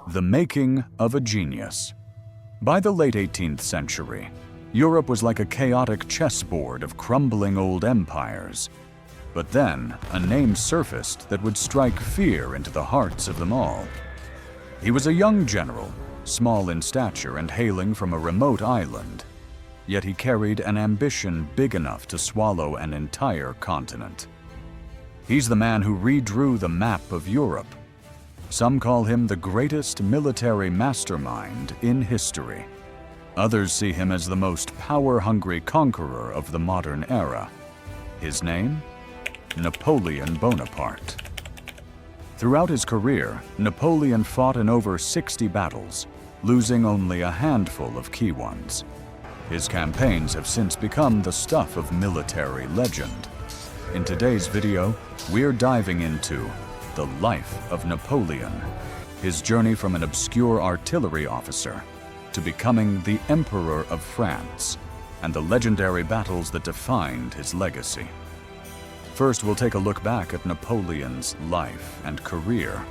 The making of a genius. By the late 18th century, Europe was like a chaotic chessboard of crumbling old empires. But then, a name surfaced that would strike fear into the hearts of them all. He was a young general, small in stature and hailing from a remote island. Yet he carried an ambition big enough to swallow an entire continent. He's the man who redrew the map of Europe. Some call him the greatest military mastermind in history. Others see him as the most power-hungry conqueror of the modern era. His name? Napoleon Bonaparte. Throughout his career, Napoleon fought in over 60 battles, losing only a handful of key ones. His campaigns have since become the stuff of military legend. In today's video, we're diving into the life of Napoleon, his journey from an obscure artillery officer to becoming the Emperor of France, and the legendary battles that defined his legacy. First, we'll take a look back at Napoleon's life and career.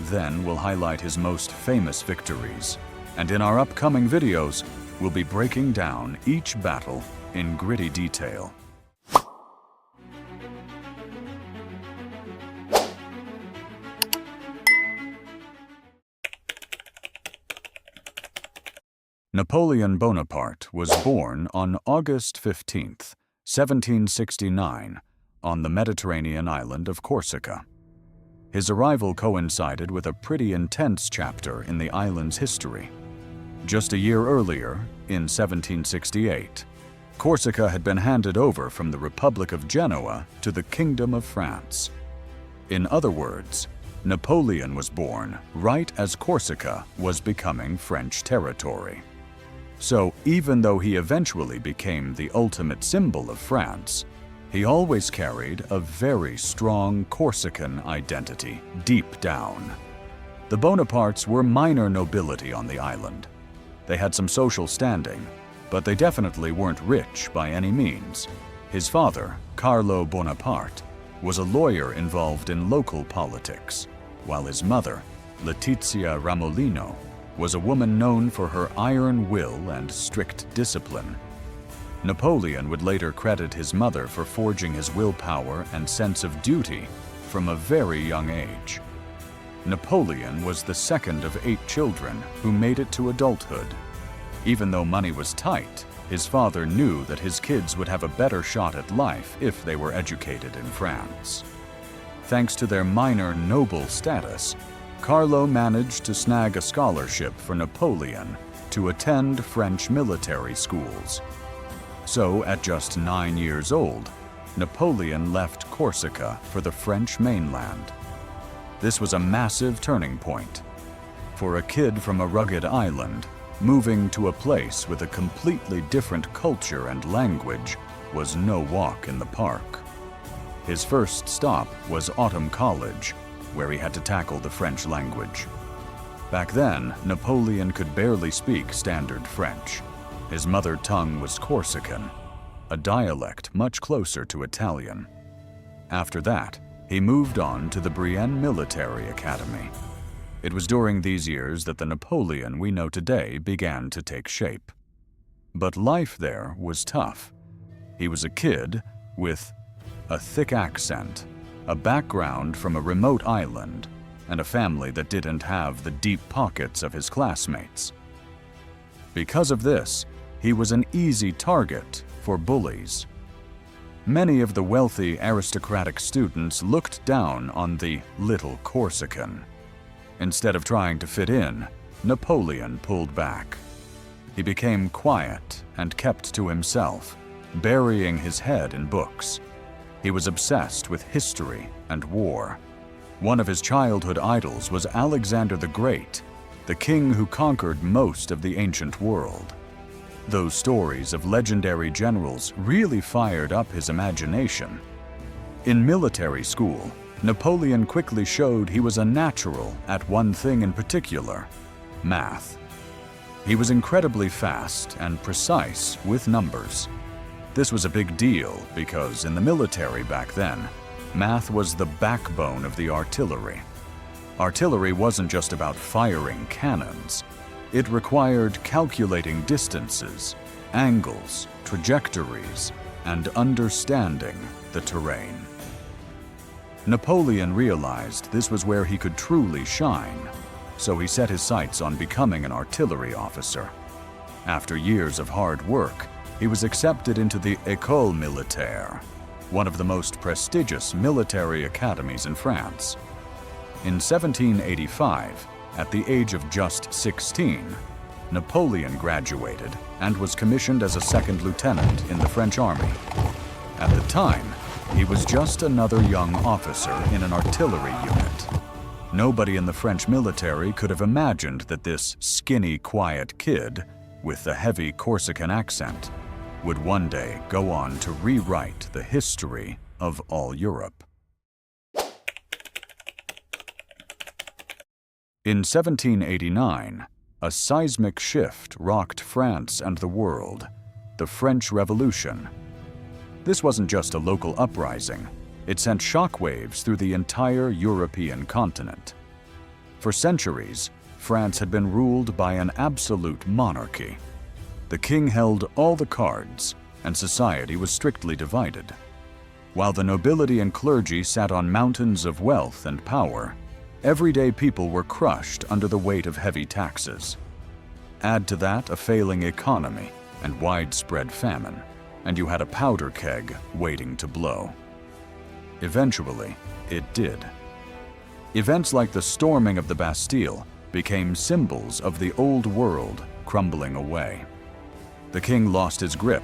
Then we'll highlight his most famous victories. And in our upcoming videos, we'll be breaking down each battle in gritty detail. Napoleon Bonaparte was born on August 15th, 1769, on the Mediterranean island of Corsica. His arrival coincided with a pretty intense chapter in the island's history. Just a year earlier, in 1768, Corsica had been handed over from the Republic of Genoa to the Kingdom of France. In other words, Napoleon was born right as Corsica was becoming French territory. So even though he eventually became the ultimate symbol of France, he always carried a very strong Corsican identity deep down. The Bonapartes were minor nobility on the island. They had some social standing, but they definitely weren't rich by any means. His father, Carlo Bonaparte, was a lawyer involved in local politics, while his mother, Letizia Ramolino, was a woman known for her iron will and strict discipline. Napoleon would later credit his mother for forging his willpower and sense of duty from a very young age. Napoleon was the second of 8 children who made it to adulthood. Even though money was tight, his father knew that his kids would have a better shot at life if they were educated in France. Thanks to their minor noble status, Carlo managed to snag a scholarship for Napoleon to attend French military schools. So, at just 9 years old, Napoleon left Corsica for the French mainland. This was a massive turning point. For a kid from a rugged island, moving to a place with a completely different culture and language was no walk in the park. His first stop was Autumn College, where he had to tackle the French language. Back then, Napoleon could barely speak standard French. His mother tongue was Corsican, a dialect much closer to Italian. After that, he moved on to the Brienne Military Academy. It was during these years that the Napoleon we know today began to take shape. But life there was tough. He was a kid with a thick accent, a background from a remote island, and a family that didn't have the deep pockets of his classmates. Because of this, he was an easy target for bullies. Many of the wealthy aristocratic students looked down on the little Corsican. Instead of trying to fit in, Napoleon pulled back. He became quiet and kept to himself, burying his head in books. He was obsessed with history and war. One of his childhood idols was Alexander the Great, the king who conquered most of the ancient world. Those stories of legendary generals really fired up his imagination. In military school, Napoleon quickly showed he was a natural at one thing in particular: math. He was incredibly fast and precise with numbers. This was a big deal because in the military back then, math was the backbone of the artillery. Artillery wasn't just about firing cannons. It required calculating distances, angles, trajectories, and understanding the terrain. Napoleon realized this was where he could truly shine, so he set his sights on becoming an artillery officer. After years of hard work, he was accepted into the École Militaire, one of the most prestigious military academies in France. In 1785, at the age of just 16, Napoleon graduated and was commissioned as a second lieutenant in the French army. At the time, he was just another young officer in an artillery unit. Nobody in the French military could have imagined that this skinny, quiet kid with the heavy Corsican accent would one day go on to rewrite the history of all Europe. In 1789, a seismic shift rocked France and the world, the French Revolution. This wasn't just a local uprising, it sent shockwaves through the entire European continent. For centuries, France had been ruled by an absolute monarchy. The king held all the cards, and society was strictly divided. While the nobility and clergy sat on mountains of wealth and power, everyday people were crushed under the weight of heavy taxes. Add to that a failing economy and widespread famine, and you had a powder keg waiting to blow. Eventually, it did. Events like the storming of the Bastille became symbols of the old world crumbling away. The king lost his grip,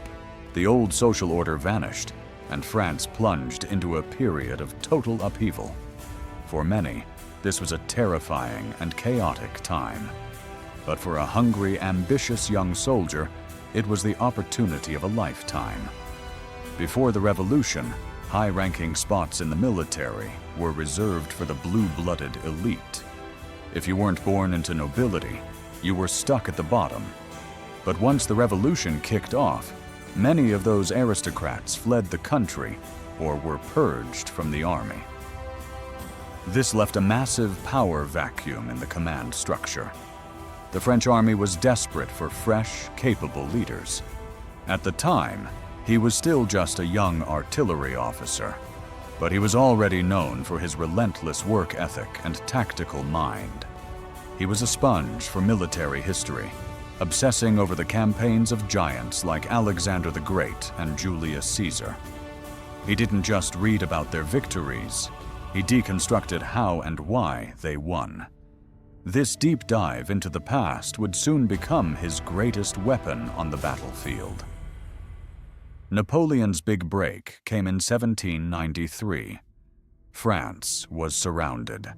the old social order vanished, and France plunged into a period of total upheaval. For many, this was a terrifying and chaotic time. But for a hungry, ambitious young soldier, it was the opportunity of a lifetime. Before the revolution, high-ranking spots in the military were reserved for the blue-blooded elite. If you weren't born into nobility, you were stuck at the bottom. But once the revolution kicked off, many of those aristocrats fled the country or were purged from the army. This left a massive power vacuum in the command structure. The French army was desperate for fresh, capable leaders. At the time, he was still just a young artillery officer, but he was already known for his relentless work ethic and tactical mind. He was a sponge for military history, obsessing over the campaigns of giants like Alexander the Great and Julius Caesar. He didn't just read about their victories, he deconstructed how and why they won. This deep dive into the past would soon become his greatest weapon on the battlefield. Napoleon's big break came in 1793. France was surrounded.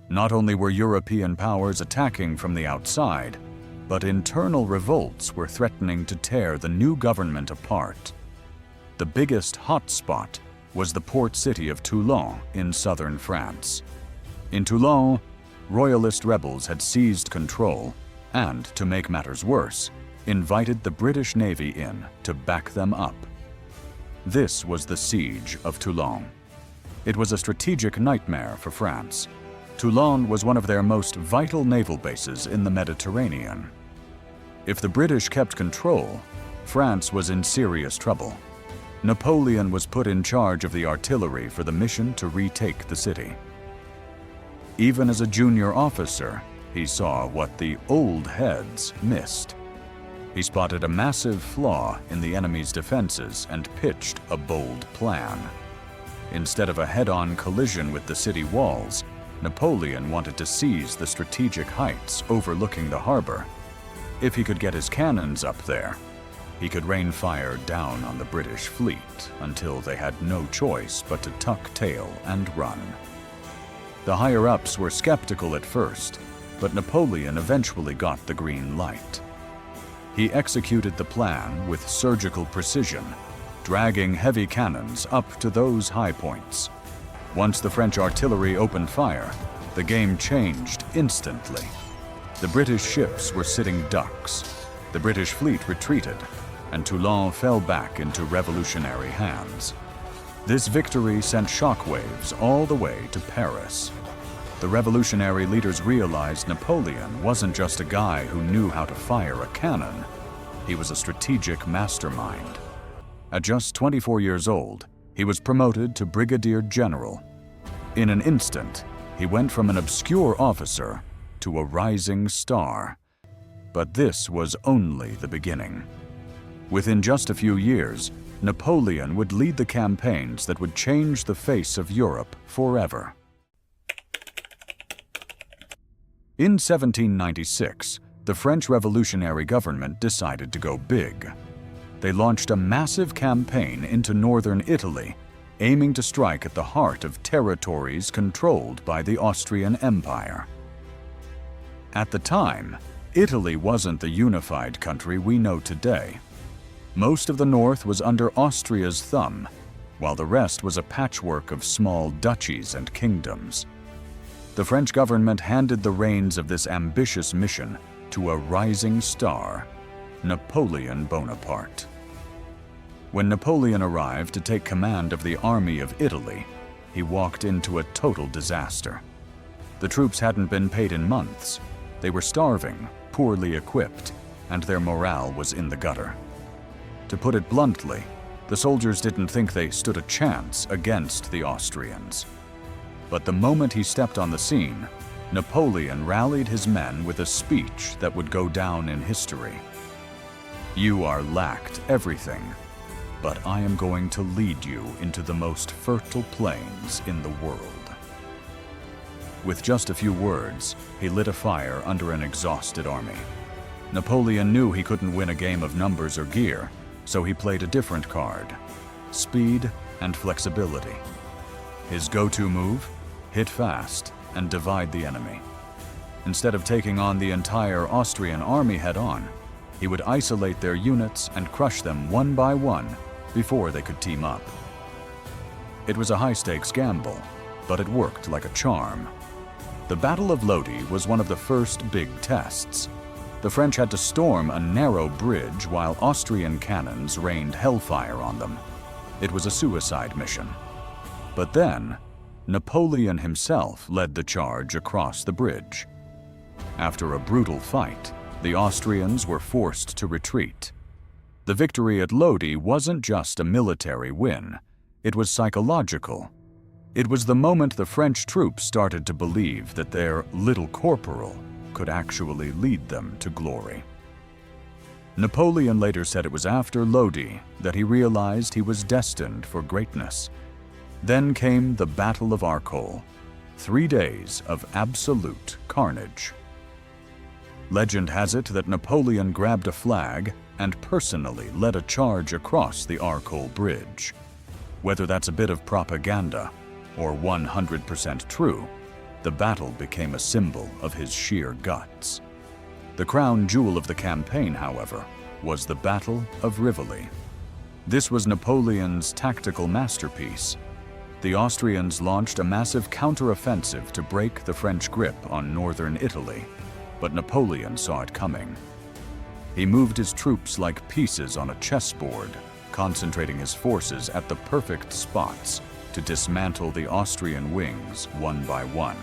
Not only were European powers attacking from the outside, but internal revolts were threatening to tear the new government apart. The biggest hotspot was the port city of Toulon in southern France. In Toulon, Royalist rebels had seized control and, to make matters worse, invited the British Navy in to back them up. This was the Siege of Toulon. It was a strategic nightmare for France. Toulon was one of their most vital naval bases in the Mediterranean. If the British kept control, France was in serious trouble. Napoleon was put in charge of the artillery for the mission to retake the city. Even as a junior officer, he saw what the old heads missed. He spotted a massive flaw in the enemy's defenses and pitched a bold plan. Instead of a head-on collision with the city walls, Napoleon wanted to seize the strategic heights overlooking the harbor. If he could get his cannons up there, he could rain fire down on the British fleet until they had no choice but to tuck tail and run. The higher-ups were skeptical at first, but Napoleon eventually got the green light. He executed the plan with surgical precision, dragging heavy cannons up to those high points. Once the French artillery opened fire, the game changed instantly. The British ships were sitting ducks, the British fleet retreated, and Toulon fell back into revolutionary hands. This victory sent shockwaves all the way to Paris. the revolutionary leaders realized Napoleon wasn't just a guy who knew how to fire a cannon. He was a strategic mastermind. At just 24 years old, he was promoted to brigadier general. In an instant, he went from an obscure officer to a rising star. But this was only the beginning. Within just a few years, Napoleon would lead the campaigns that would change the face of Europe forever. In 1796, the French revolutionary government decided to go big. They launched a massive campaign into northern Italy, aiming to strike at the heart of territories controlled by the Austrian Empire. At the time, Italy wasn't the unified country we know today. Most of the north was under Austria's thumb, while the rest was a patchwork of small duchies and kingdoms. The French government handed the reins of this ambitious mission to a rising star, Napoleon Bonaparte. When Napoleon arrived to take command of the army of Italy, he walked into a total disaster. The troops hadn't been paid in months. They were starving, poorly equipped, and their morale was in the gutter. To put it bluntly, the soldiers didn't think they stood a chance against the Austrians. But the moment he stepped on the scene, Napoleon rallied his men with a speech that would go down in history. "You are lacked everything, but I am going to lead you into the most fertile plains in the world." With just a few words, he lit a fire under an exhausted army. Napoleon knew he couldn't win a game of numbers or gear, so he played a different card: speed and flexibility. His go-to move? Hit fast and divide the enemy. Instead of taking on the entire Austrian army head-on, he would isolate their units and crush them one by one before they could team up. It was a high-stakes gamble, but it worked like a charm. The Battle of Lodi was one of the first big tests. The French had to storm a narrow bridge while Austrian cannons rained hellfire on them. It was a suicide mission. But then, Napoleon himself led the charge across the bridge. After a brutal fight, the Austrians were forced to retreat. The victory at Lodi wasn't just a military win, it was psychological. It was the moment the French troops started to believe that their little corporal could actually lead them to glory. Napoleon later said it was after Lodi that he realized he was destined for greatness. Then came the Battle of Arcole, 3 days of absolute carnage. Legend has it that Napoleon grabbed a flag and personally led a charge across the Arcole Bridge. Whether that's a bit of propaganda or 100% true, the battle became a symbol of his sheer guts. The crown jewel of the campaign, however, was the Battle of Rivoli. This was Napoleon's tactical masterpiece. The Austrians launched a massive counteroffensive to break the French grip on northern Italy, but Napoleon saw it coming. He moved his troops like pieces on a chessboard, concentrating his forces at the perfect spots to dismantle the Austrian wings one by one.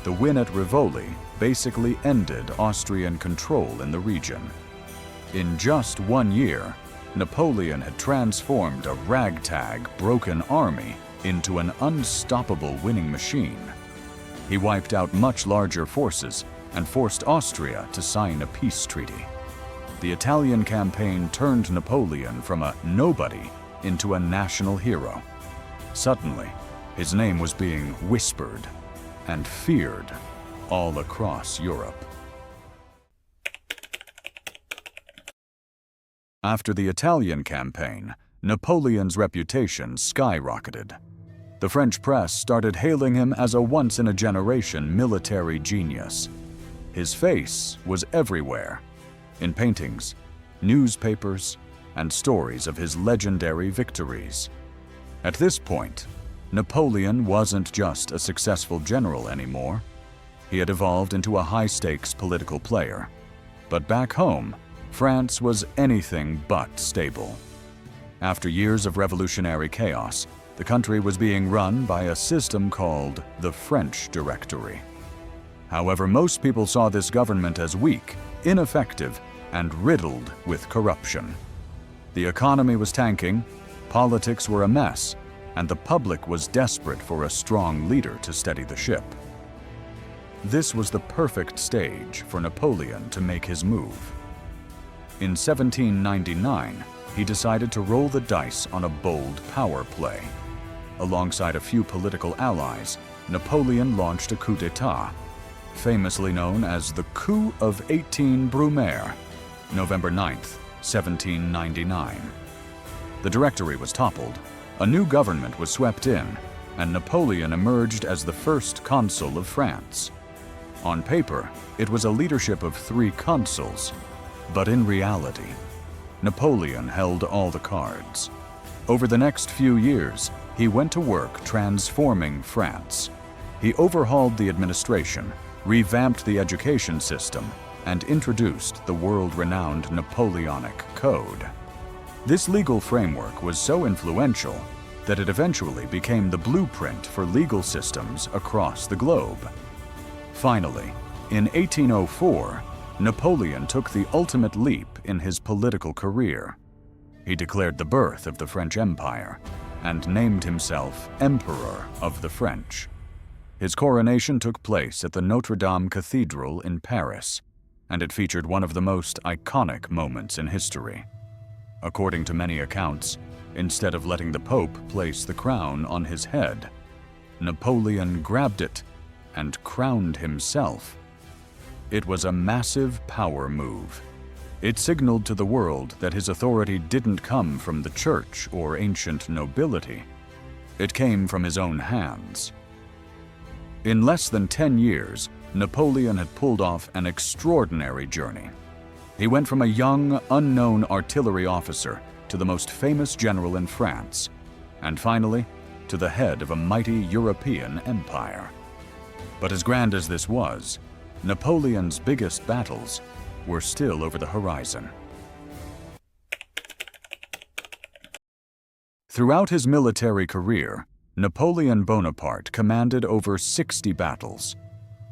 The win at Rivoli basically ended Austrian control in the region. In just 1 year, Napoleon had transformed a ragtag, broken army into an unstoppable winning machine. He wiped out much larger forces and forced Austria to sign a peace treaty. The Italian campaign turned Napoleon from a nobody into a national hero. Suddenly, his name was being whispered and feared all across Europe. After the Italian campaign, Napoleon's reputation skyrocketed. The French press started hailing him as a once-in-a-generation military genius. His face was everywhere, in paintings, newspapers, and stories of his legendary victories. At this point, Napoleon wasn't just a successful general anymore. He had evolved into a high-stakes political player. But back home, France was anything but stable. After years of revolutionary chaos, The country was being run by a system called the French Directory. However, most people saw this government as weak, ineffective, and riddled with corruption. The economy was tanking, politics were a mess, and the public was desperate for a strong leader to steady the ship. This was the perfect stage for Napoleon to make his move. In 1799, he decided to roll the dice on a bold power play. Alongside a few political allies, Napoleon launched a coup d'etat, famously known as the Coup of 18 Brumaire, November 9, 1799. The Directory was toppled, a new government was swept in, and Napoleon emerged as the first consul of France. On paper, it was a leadership of 3 consuls, but in reality, Napoleon held all the cards. Over the next few years, he went to work transforming France. He overhauled the administration, revamped the education system, and introduced the world-renowned Napoleonic Code. This legal framework was so influential that it eventually became the blueprint for legal systems across the globe. Finally, in 1804, Napoleon took the ultimate leap in his political career. He declared the birth of the French Empire and named himself Emperor of the French. His coronation took place at the Notre Dame Cathedral in Paris, and it featured one of the most iconic moments in history. According to many accounts, instead of letting the Pope place the crown on his head, Napoleon grabbed it and crowned himself. It was a massive power move. It signaled to the world that his authority didn't come from the church or ancient nobility. It came from his own hands. In less than 10 years, Napoleon had pulled off an extraordinary journey. He went from a young, unknown artillery officer to the most famous general in France, and finally, to the head of a mighty European empire. But as grand as this was, Napoleon's biggest battles were still over the horizon. Throughout his military career, Napoleon Bonaparte commanded over 60 battles.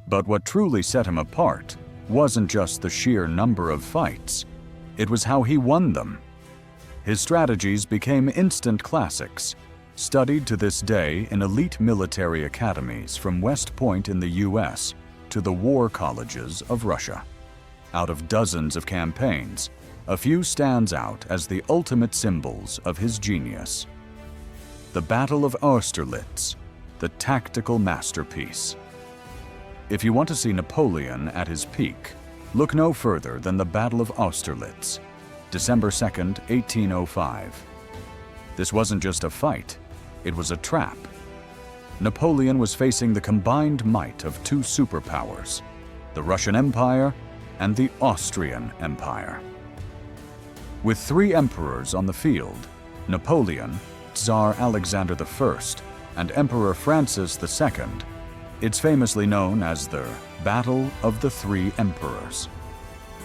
But what truly set him apart wasn't just the sheer number of fights, it was how he won them. His strategies became instant classics, studied to this day in elite military academies from West Point in the US to the war colleges of Russia. Out of dozens of campaigns, a few stands out as the ultimate symbols of his genius. The Battle of Austerlitz, the tactical masterpiece. If you want to see Napoleon at his peak, look no further than the Battle of Austerlitz, December 2nd, 1805. This wasn't just a fight, it was a trap. Napoleon was facing the combined might of 2 superpowers, the Russian Empire and the Austrian Empire. With 3 emperors on the field, Napoleon, Tsar Alexander I, and Emperor Francis II, it's famously known as the Battle of the 3 Emperors.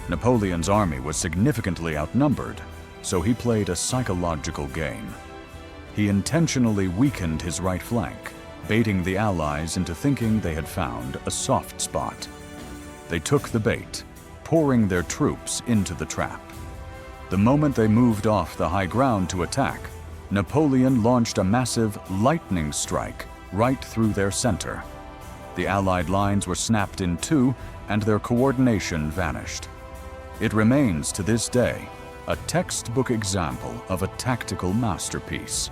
Napoleon's army was significantly outnumbered, so he played a psychological game. He intentionally weakened his right flank, baiting the Allies into thinking they had found a soft spot. They took the bait, pouring their troops into the trap. The moment they moved off the high ground to attack, Napoleon launched a massive lightning strike right through their center. The Allied lines were snapped in 2, and their coordination vanished. It remains to this day a textbook example of a tactical masterpiece.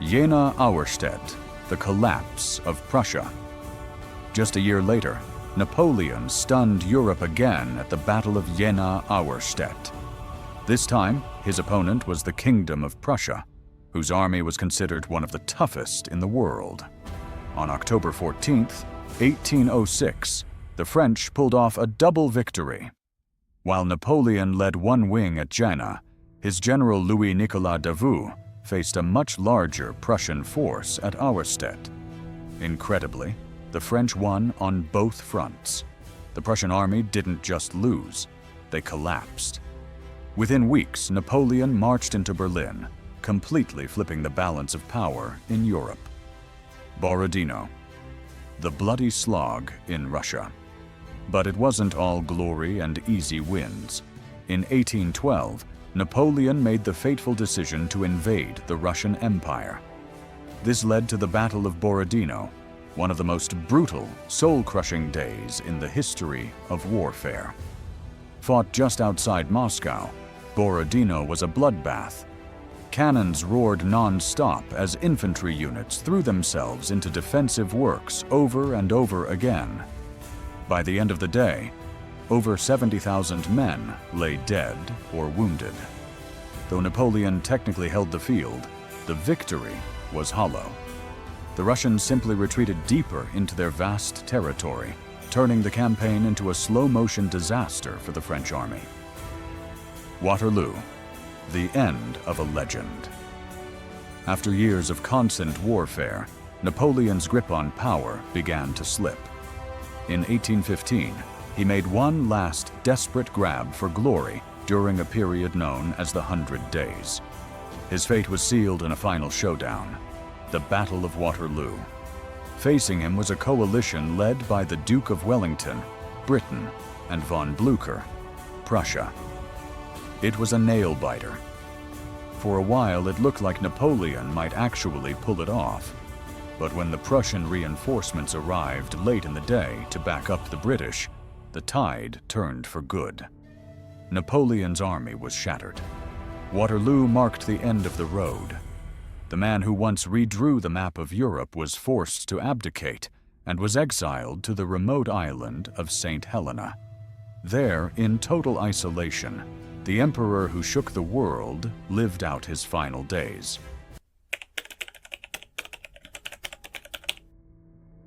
Jena Auerstedt, the collapse of Prussia. Just a year later, Napoleon stunned Europe again at the Battle of Jena Auerstedt. This time, his opponent was the Kingdom of Prussia, whose army was considered one of the toughest in the world. On October 14, 1806, the French pulled off a double victory. While Napoleon led one wing at Jena, his general Louis-Nicolas Davout faced a much larger Prussian force at Auerstedt. Incredibly, the French won on both fronts. The Prussian army didn't just lose, they collapsed. Within weeks, Napoleon marched into Berlin, completely flipping the balance of power in Europe. Borodino, the bloody slog in Russia. But it wasn't all glory and easy wins. In 1812, Napoleon made the fateful decision to invade the Russian Empire. This led to the Battle of Borodino, one of the most brutal, soul-crushing days in the history of warfare. Fought just outside Moscow, Borodino was a bloodbath. Cannons roared non-stop as infantry units threw themselves into defensive works over and over again. By the end of the day, over 70,000 men lay dead or wounded. Though Napoleon technically held the field, the victory was hollow. The Russians simply retreated deeper into their vast territory, turning the campaign into a slow-motion disaster for the French army. Waterloo, the end of a legend. After years of constant warfare, Napoleon's grip on power began to slip. In 1815, he made one last desperate grab for glory during a period known as the 100 Days. His fate was sealed in a final showdown, the Battle of Waterloo. Facing him was a coalition led by the Duke of Wellington, Britain, and von Blücher, Prussia. It was a nail-biter. For a while, it looked like Napoleon might actually pull it off. But when the Prussian reinforcements arrived late in the day to back up the British, the tide turned for good. Napoleon's army was shattered. Waterloo marked the end of the road. The man who once redrew the map of Europe was forced to abdicate and was exiled to the remote island of St. Helena. There, in total isolation, the emperor who shook the world lived out his final days.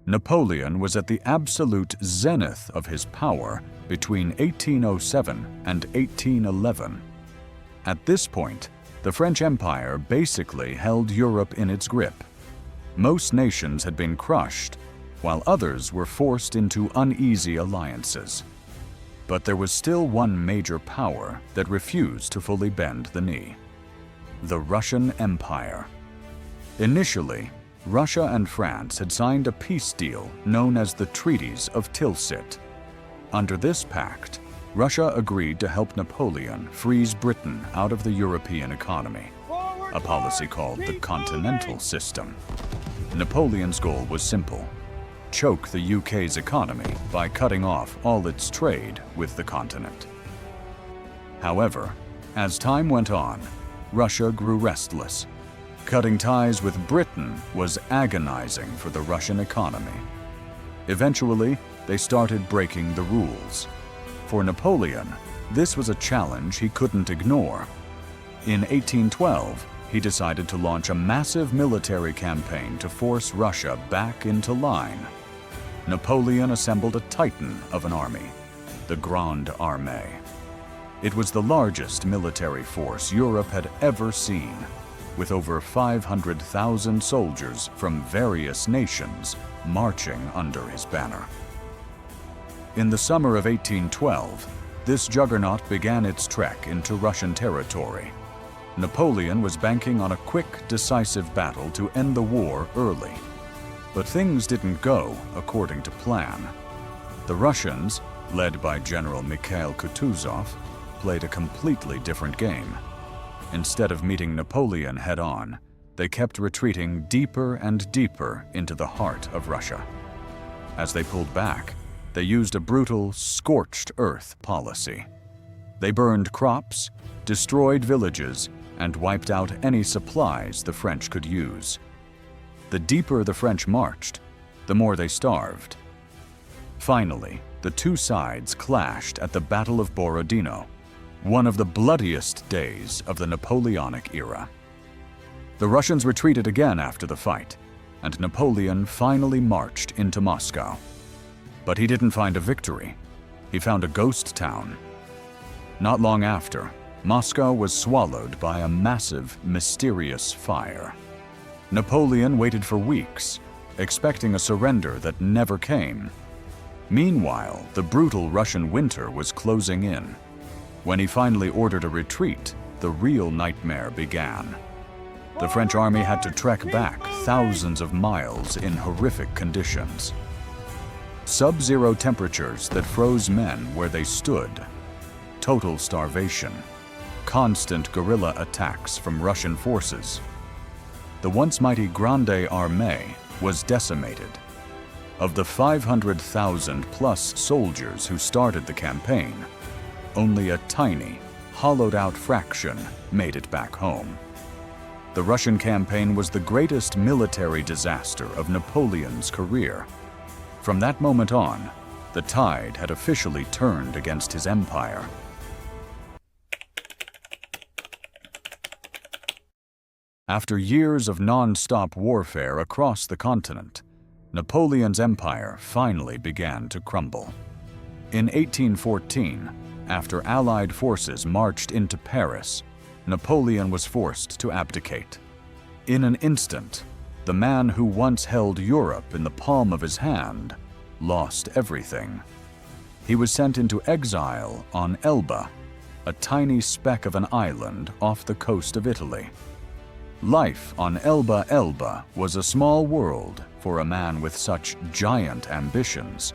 Napoleon was at the absolute zenith of his power between 1807 and 1811. At this point, the French Empire basically held Europe in its grip. Most nations had been crushed, while others were forced into uneasy alliances. But there was still one major power that refused to fully bend the knee: the Russian Empire. Initially, Russia and France had signed a peace deal known as the Treaties of Tilsit. Under this pact, Russia agreed to help Napoleon freeze Britain out of the European economy, a policy called the Continental System. Napoleon's goal was simple: choke the UK's economy by cutting off all its trade with the continent. However, as time went on, Russia grew restless. Cutting ties with Britain was agonizing for the Russian economy. Eventually, they started breaking the rules. For Napoleon, this was a challenge he couldn't ignore. In 1812, he decided to launch a massive military campaign to force Russia back into line. Napoleon assembled a titan of an army, the Grande Armée. It was the largest military force Europe had ever seen, with over 500,000 soldiers from various nations marching under his banner. In the summer of 1812, this juggernaut began its trek into Russian territory. Napoleon was banking on a quick, decisive battle to end the war early. But things didn't go according to plan. The Russians, led by General Mikhail Kutuzov, played a completely different game. Instead of meeting Napoleon head-on, they kept retreating deeper and deeper into the heart of Russia. As they pulled back, they used a brutal, scorched earth policy. They burned crops, destroyed villages, and wiped out any supplies the French could use. The deeper the French marched, the more they starved. Finally, the two sides clashed at the Battle of Borodino, one of the bloodiest days of the Napoleonic era. The Russians retreated again after the fight, and Napoleon finally marched into Moscow. But he didn't find a victory. He found a ghost town. Not long after, Moscow was swallowed by a massive, mysterious fire. Napoleon waited for weeks, expecting a surrender that never came. Meanwhile, the brutal Russian winter was closing in. When he finally ordered a retreat, the real nightmare began. The French army had to trek back thousands of miles in horrific conditions. Sub-zero temperatures that froze men where they stood, total starvation, constant guerrilla attacks from Russian forces. The once mighty Grande Armée was decimated. Of the 500,000 plus soldiers who started the campaign, only a tiny, hollowed-out fraction made it back home. The Russian campaign was the greatest military disaster of Napoleon's career. From that moment on, the tide had officially turned against his empire. After years of non-stop warfare across the continent, Napoleon's empire finally began to crumble. In 1814, after Allied forces marched into Paris, Napoleon was forced to abdicate. In an instant, the man who once held Europe in the palm of his hand lost everything. He was sent into exile on Elba, a tiny speck of an island off the coast of Italy. Life on Elba was a small world for a man with such giant ambitions.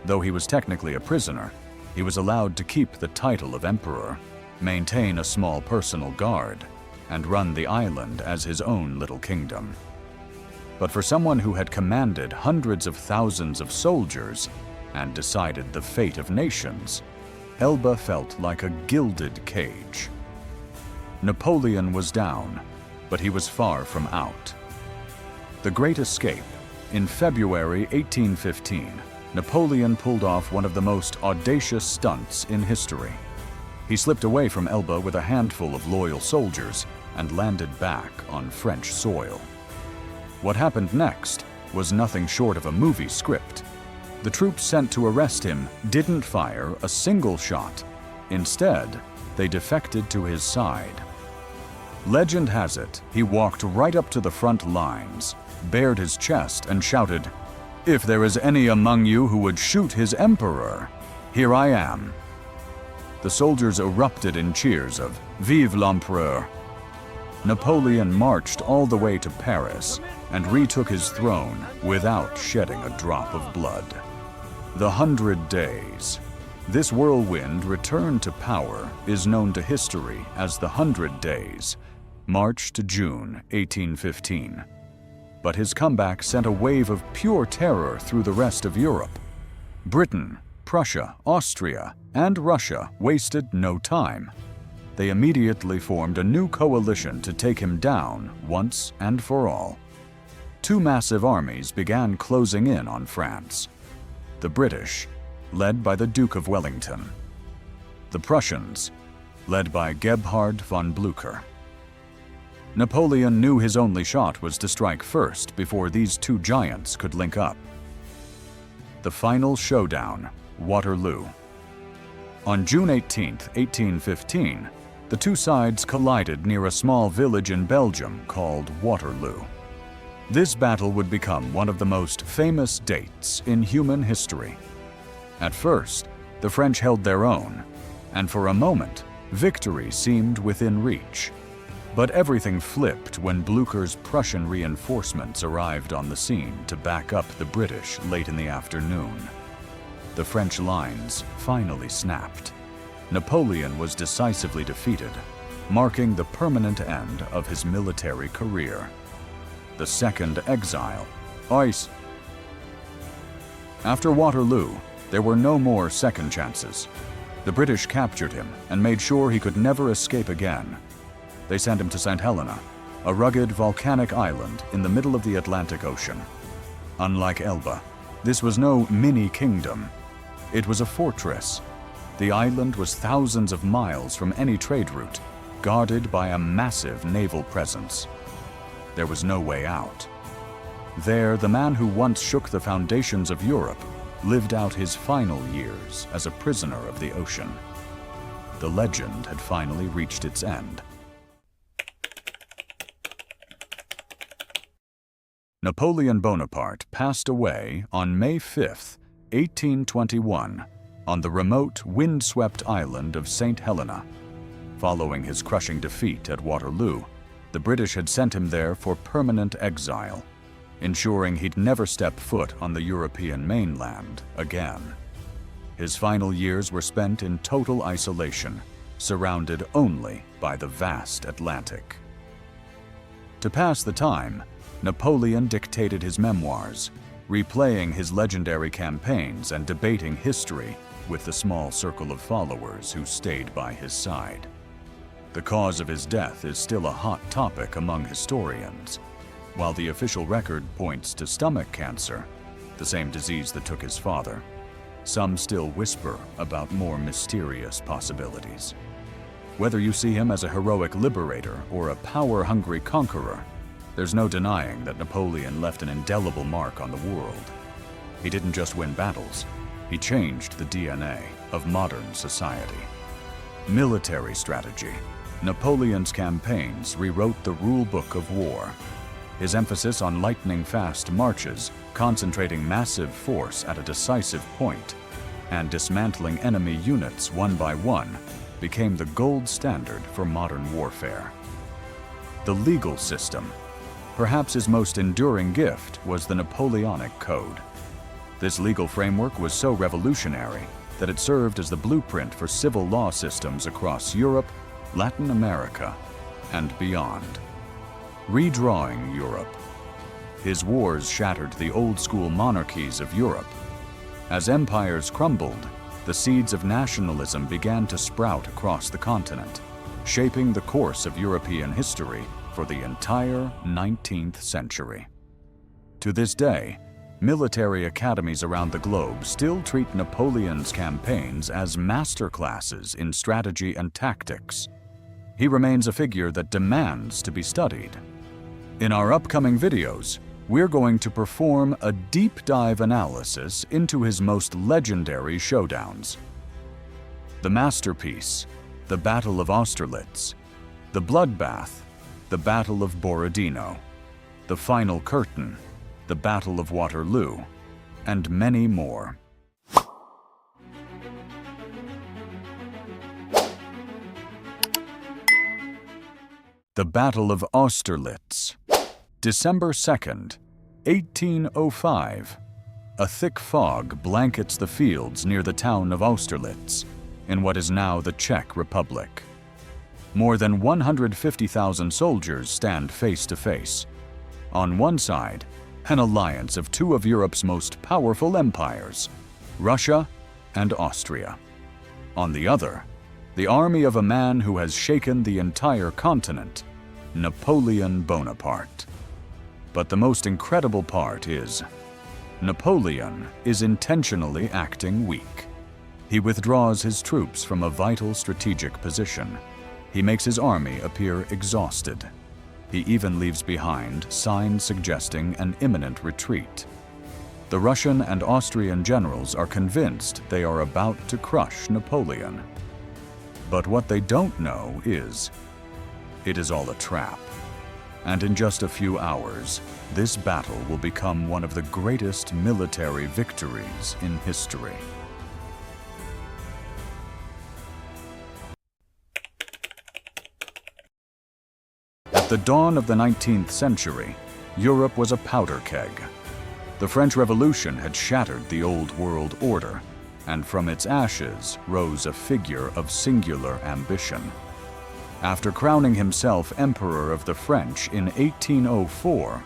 Though he was technically a prisoner, he was allowed to keep the title of emperor, maintain a small personal guard, and run the island as his own little kingdom. But for someone who had commanded hundreds of thousands of soldiers and decided the fate of nations, Elba felt like a gilded cage. Napoleon was down, but he was far from out. The Great Escape. In February 1815, Napoleon pulled off one of the most audacious stunts in history. He slipped away from Elba with a handful of loyal soldiers and landed back on French soil. What happened next was nothing short of a movie script. The troops sent to arrest him didn't fire a single shot. Instead, they defected to his side. Legend has it, he walked right up to the front lines, bared his chest and shouted, "If there is any among you who would shoot his emperor, here I am." The soldiers erupted in cheers of "Vive l'Empereur." Napoleon marched all the way to Paris and retook his throne without shedding a drop of blood. The 100 Days. This whirlwind return to power is known to history as the 100 Days, March to June 1815. But his comeback sent a wave of pure terror through the rest of Europe. Britain, Prussia, Austria, and Russia wasted no time. They immediately formed a new coalition to take him down once and for all. Two massive armies began closing in on France. The British, led by the Duke of Wellington. The Prussians, led by Gebhard von Blücher. Napoleon knew his only shot was to strike first before these two giants could link up. The final showdown, Waterloo. On June 18, 1815, the two sides collided near a small village in Belgium called Waterloo. This battle would become one of the most famous dates in human history. At first, the French held their own, and for a moment, victory seemed within reach. But everything flipped when Blücher's Prussian reinforcements arrived on the scene to back up the British late in the afternoon. The French lines finally snapped. Napoleon was decisively defeated, marking the permanent end of his military career. The second exile, Ice. After Waterloo, there were no more second chances. The British captured him and made sure he could never escape again. They sent him to St. Helena, a rugged volcanic island in the middle of the Atlantic Ocean. Unlike Elba, this was no mini-kingdom. It was a fortress. The island was thousands of miles from any trade route, guarded by a massive naval presence. There was no way out. There, the man who once shook the foundations of Europe lived out his final years as a prisoner of the ocean. The legend had finally reached its end. Napoleon Bonaparte passed away on May 5, 1821, on the remote, windswept island of St. Helena. Following his crushing defeat at Waterloo, The British had sent him there for permanent exile, ensuring he'd never step foot on the European mainland again. His final years were spent in total isolation, surrounded only by the vast Atlantic. To pass the time, Napoleon dictated his memoirs, replaying his legendary campaigns and debating history with the small circle of followers who stayed by his side. The cause of his death is still a hot topic among historians. While the official record points to stomach cancer, the same disease that took his father, some still whisper about more mysterious possibilities. Whether you see him as a heroic liberator or a power-hungry conqueror, there's no denying that Napoleon left an indelible mark on the world. He didn't just win battles, he changed the DNA of modern society. Military strategy. Napoleon's campaigns rewrote the rule book of war. His emphasis on lightning-fast marches, concentrating massive force at a decisive point, and dismantling enemy units one by one, became the gold standard for modern warfare. The legal system. Perhaps his most enduring gift was the Napoleonic Code. This legal framework was so revolutionary that it served as the blueprint for civil law systems across Europe, Latin America, and beyond. Redrawing Europe. His wars shattered the old-school monarchies of Europe. As empires crumbled, the seeds of nationalism began to sprout across the continent, shaping the course of European history for the entire 19th century. To this day, military academies around the globe still treat Napoleon's campaigns as masterclasses in strategy and tactics. He remains a figure that demands to be studied. In our upcoming videos, we're going to perform a deep dive analysis into his most legendary showdowns. The masterpiece, the Battle of Austerlitz, the bloodbath, the Battle of Borodino, the final curtain, the Battle of Waterloo, and many more. The Battle of Austerlitz. December 2nd, 1805. A thick fog blankets the fields near the town of Austerlitz, in what is now the Czech Republic. More than 150,000 soldiers stand face to face. On one side, an alliance of two of Europe's most powerful empires, Russia and Austria. On the other, the army of a man who has shaken the entire continent, Napoleon Bonaparte. But the most incredible part is, Napoleon is intentionally acting weak. He withdraws his troops from a vital strategic position. He makes his army appear exhausted. He even leaves behind signs suggesting an imminent retreat. The Russian and Austrian generals are convinced they are about to crush Napoleon. But what they don't know is, it is all a trap. And in just a few hours, this battle will become one of the greatest military victories in history. At the dawn of the 19th century, Europe was a powder keg. The French Revolution had shattered the old world order, and from its ashes rose a figure of singular ambition. After crowning himself Emperor of the French in 1804,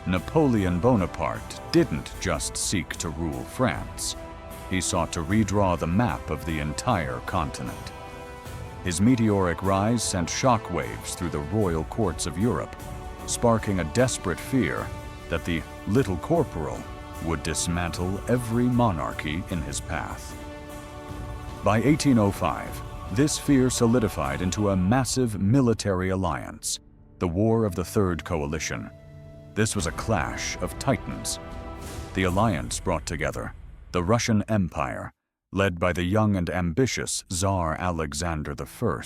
Napoleon Bonaparte didn't just seek to rule France. He sought to redraw the map of the entire continent. His meteoric rise sent shockwaves through the royal courts of Europe, sparking a desperate fear that the Little Corporal would dismantle every monarchy in his path. By 1805, this fear solidified into a massive military alliance, the War of the Third Coalition. This was a clash of titans. The alliance brought together the Russian Empire, led by the young and ambitious Tsar Alexander I,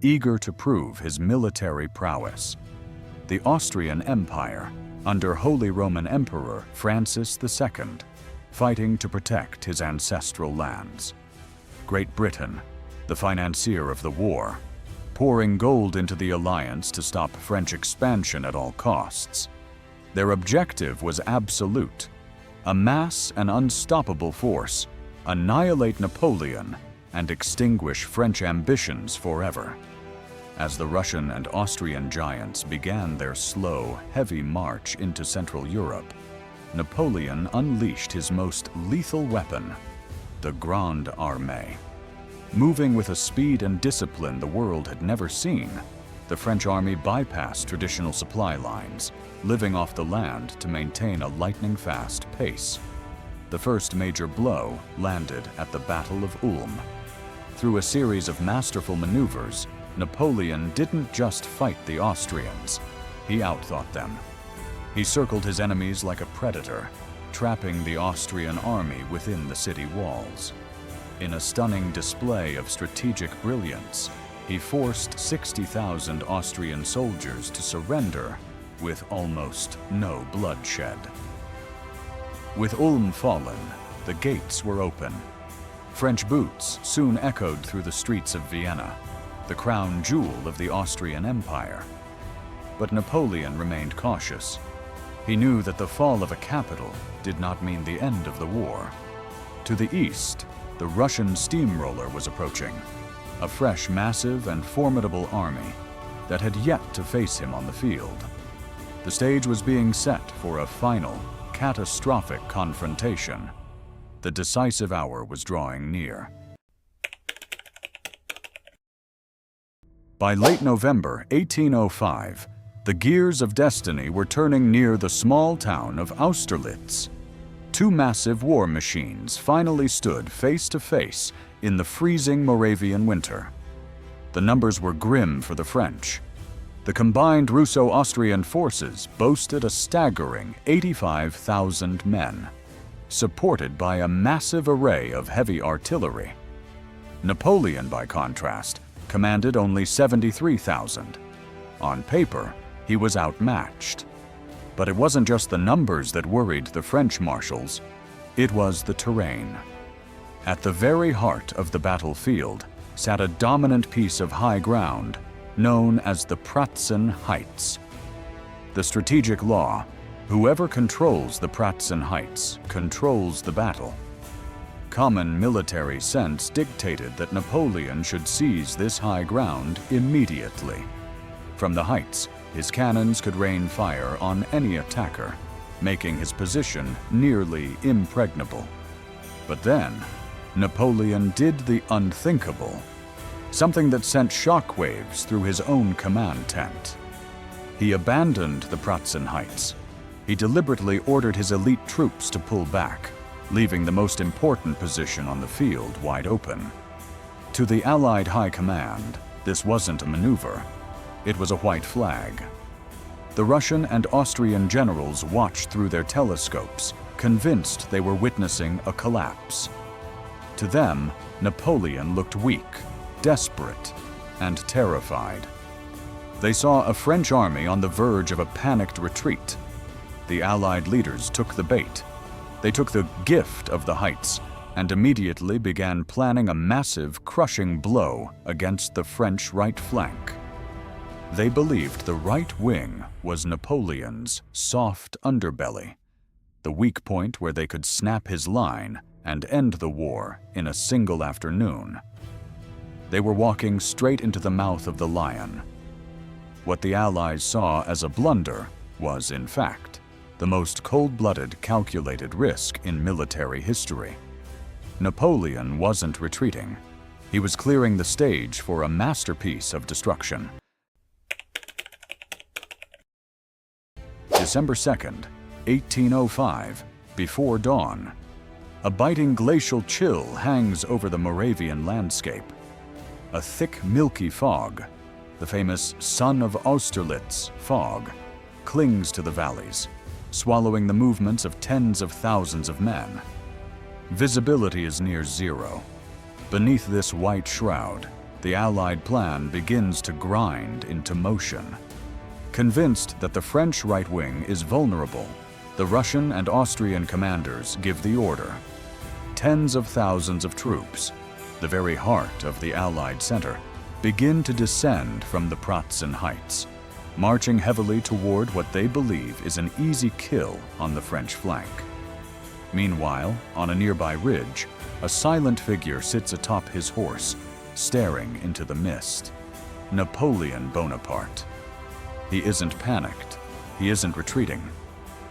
eager to prove his military prowess. The Austrian Empire, under Holy Roman Emperor Francis II, fighting to protect his ancestral lands. Great Britain, the financier of the war, pouring gold into the alliance to stop French expansion at all costs. Their objective was absolute: amass an unstoppable force, annihilate Napoleon, and extinguish French ambitions forever. As the Russian and Austrian giants began their slow, heavy march into Central Europe, Napoleon unleashed his most lethal weapon, the Grande Armée. Moving with a speed and discipline the world had never seen, the French army bypassed traditional supply lines, living off the land to maintain a lightning-fast pace. The first major blow landed at the Battle of Ulm. Through a series of masterful maneuvers, Napoleon didn't just fight the Austrians, he outthought them. He circled his enemies like a predator, trapping the Austrian army within the city walls. In a stunning display of strategic brilliance, he forced 60,000 Austrian soldiers to surrender with almost no bloodshed. With Ulm fallen, the gates were open. French boots soon echoed through the streets of Vienna, the crown jewel of the Austrian Empire. But Napoleon remained cautious. He knew that the fall of a capital did not mean the end of the war. To the east, the Russian steamroller was approaching, a fresh, massive, and formidable army that had yet to face him on the field. The stage was being set for a final, catastrophic confrontation. The decisive hour was drawing near. By late November 1805, the gears of destiny were turning near the small town of Austerlitz. Two massive war machines finally stood face to face in the freezing Moravian winter. The numbers were grim for the French. The combined Russo-Austrian forces boasted a staggering 85,000 men, supported by a massive array of heavy artillery. Napoleon, by contrast, commanded only 73,000. On paper, he was outmatched. But it wasn't just the numbers that worried the French marshals, it was the terrain. At the very heart of the battlefield sat a dominant piece of high ground known as the Pratzen Heights. The strategic law: whoever controls the Pratzen Heights controls the battle. Common military sense dictated that Napoleon should seize this high ground immediately. From the heights, his cannons could rain fire on any attacker, making his position nearly impregnable. But then, Napoleon did the unthinkable, something that sent shockwaves through his own command tent. He abandoned the Pratzen Heights. He deliberately ordered his elite troops to pull back, leaving the most important position on the field wide open. To the Allied High Command, this wasn't a maneuver. It was a white flag. The Russian and Austrian generals watched through their telescopes, convinced they were witnessing a collapse. To them, Napoleon looked weak, desperate, and terrified. They saw a French army on the verge of a panicked retreat. The Allied leaders took the bait. They took the gift of the heights and immediately began planning a massive, crushing blow against the French right flank. They believed the right wing was Napoleon's soft underbelly, the weak point where they could snap his line and end the war in a single afternoon. They were walking straight into the mouth of the lion. What the Allies saw as a blunder was, in fact, the most cold-blooded, calculated risk in military history. Napoleon wasn't retreating. He was clearing the stage for a masterpiece of destruction. December 2nd, 1805, before dawn. A biting glacial chill hangs over the Moravian landscape. A thick, milky fog, the famous Son of Austerlitz fog, clings to the valleys, swallowing the movements of tens of thousands of men. Visibility is near zero. Beneath this white shroud, the Allied plan begins to grind into motion. Convinced that the French right wing is vulnerable, the Russian and Austrian commanders give the order. Tens of thousands of troops, the very heart of the Allied center, begin to descend from the Pratzen Heights, marching heavily toward what they believe is an easy kill on the French flank. Meanwhile, on a nearby ridge, a silent figure sits atop his horse, staring into the mist. Napoleon Bonaparte. He isn't panicked. He isn't retreating.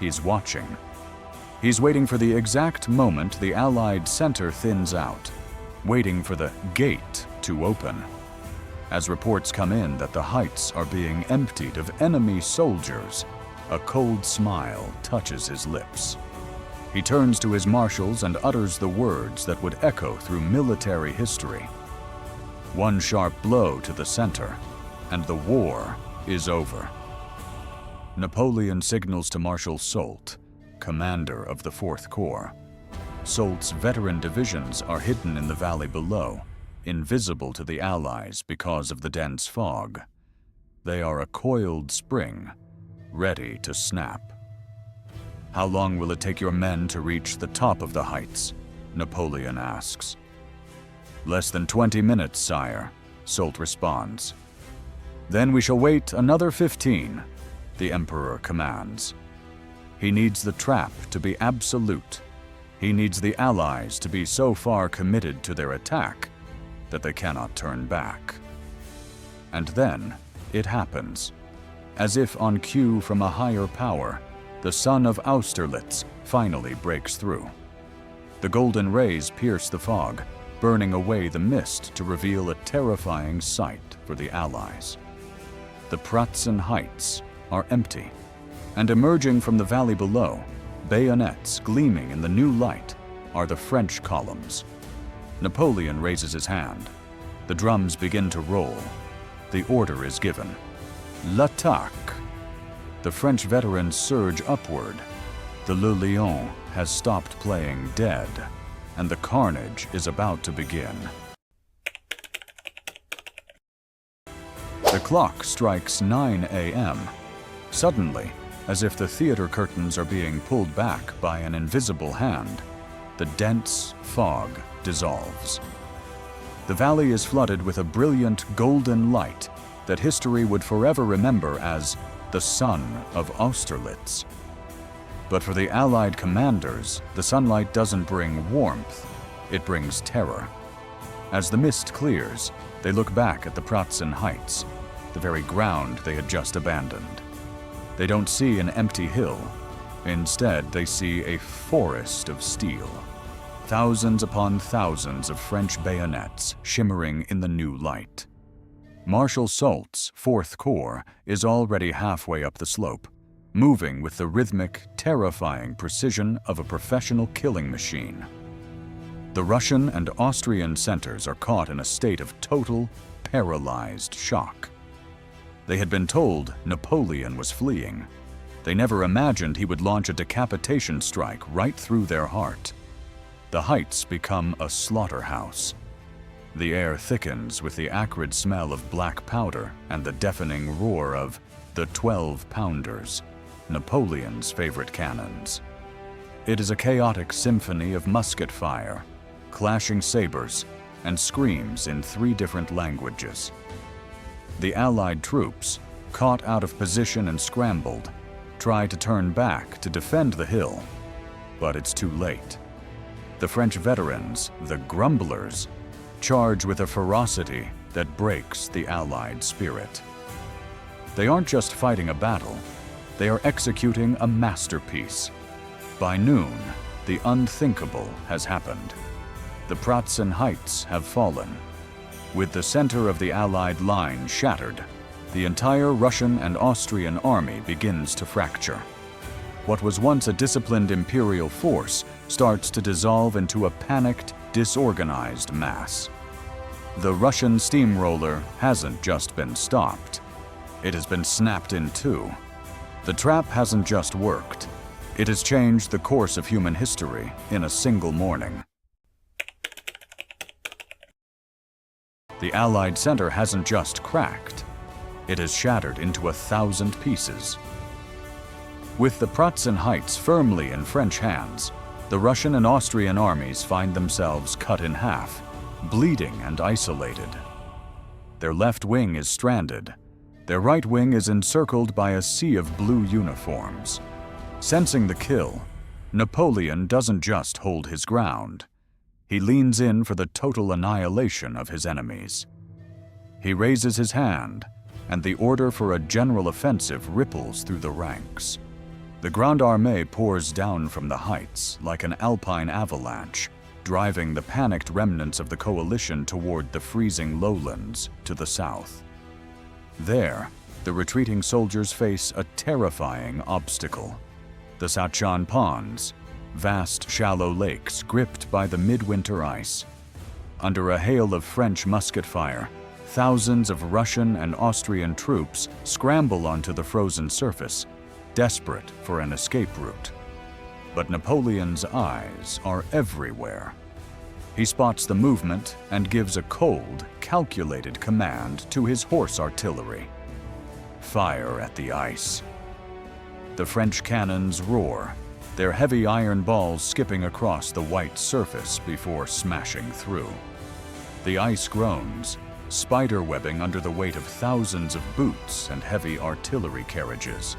He's watching. He's waiting for the exact moment the Allied center thins out, waiting for the gate to open. As reports come in that the heights are being emptied of enemy soldiers, a cold smile touches his lips. He turns to his marshals and utters the words that would echo through military history. One sharp blow to the center, and the war is over. Napoleon signals to Marshal Soult, commander of the Fourth Corps. Soult's veteran divisions are hidden in the valley below, invisible to the Allies because of the dense fog. They are a coiled spring, ready to snap. "How long will it take your men to reach the top of the heights?" Napoleon asks. "Less than 20 minutes, sire," Soult responds. "Then we shall wait another 15, the Emperor commands. He needs the trap to be absolute. He needs the Allies to be so far committed to their attack that they cannot turn back. And then it happens. As if on cue from a higher power, the sun of Austerlitz finally breaks through. The golden rays pierce the fog, burning away the mist to reveal a terrifying sight for the Allies. The Pratzen Heights are empty, and emerging from the valley below, bayonets gleaming in the new light, are the French columns. Napoleon raises his hand. The drums begin to roll. The order is given. L'attaque! The French veterans surge upward. The Le Lion has stopped playing dead, and the carnage is about to begin. The clock strikes 9 a.m. Suddenly, as if the theater curtains are being pulled back by an invisible hand, the dense fog dissolves. The valley is flooded with a brilliant golden light that history would forever remember as the sun of Austerlitz. But for the Allied commanders, the sunlight doesn't bring warmth, it brings terror. As the mist clears, they look back at the Pratzen Heights, the very ground they had just abandoned. They don't see an empty hill. Instead, they see a forest of steel. Thousands upon thousands of French bayonets shimmering in the new light. Marshal Soult's Fourth Corps is already halfway up the slope, moving with the rhythmic, terrifying precision of a professional killing machine. The Russian and Austrian centers are caught in a state of total, paralyzed shock. They had been told Napoleon was fleeing. They never imagined he would launch a decapitation strike right through their heart. The heights become a slaughterhouse. The air thickens with the acrid smell of black powder and the deafening roar of the 12-pounders, Napoleon's favorite cannons. It is a chaotic symphony of musket fire, clashing sabers, and screams in 3 different languages. The Allied troops, caught out of position and scrambled, try to turn back to defend the hill, but it's too late. The French veterans, the grumblers, charge with a ferocity that breaks the Allied spirit. They aren't just fighting a battle, they are executing a masterpiece. By noon, the unthinkable has happened. The Pratzen Heights have fallen. With the center of the Allied line shattered, the entire Russian and Austrian army begins to fracture. What was once a disciplined imperial force starts to dissolve into a panicked, disorganized mass. The Russian steamroller hasn't just been stopped. It has been snapped in two. The trap hasn't just worked. It has changed the course of human history in a single morning. The Allied center hasn't just cracked. It has shattered into 1,000 pieces. With the Pratzen Heights firmly in French hands, the Russian and Austrian armies find themselves cut in half, bleeding and isolated. Their left wing is stranded. Their right wing is encircled by a sea of blue uniforms. Sensing the kill, Napoleon doesn't just hold his ground. He leans in for the total annihilation of his enemies. He raises his hand, and the order for a general offensive ripples through the ranks. The Grande Armée pours down from the heights like an alpine avalanche, driving the panicked remnants of the coalition toward the freezing lowlands to the south. There, the retreating soldiers face a terrifying obstacle: the Sachan Ponds, vast shallow lakes gripped by the midwinter ice. Under a hail of French musket fire, thousands of Russian and Austrian troops scramble onto the frozen surface, desperate for an escape route. But Napoleon's eyes are everywhere. He spots the movement and gives a cold, calculated command to his horse artillery. Fire at the ice. The French cannons roar, their heavy iron balls skipping across the white surface before smashing through. The ice groans, spiderwebbing under the weight of thousands of boots and heavy artillery carriages.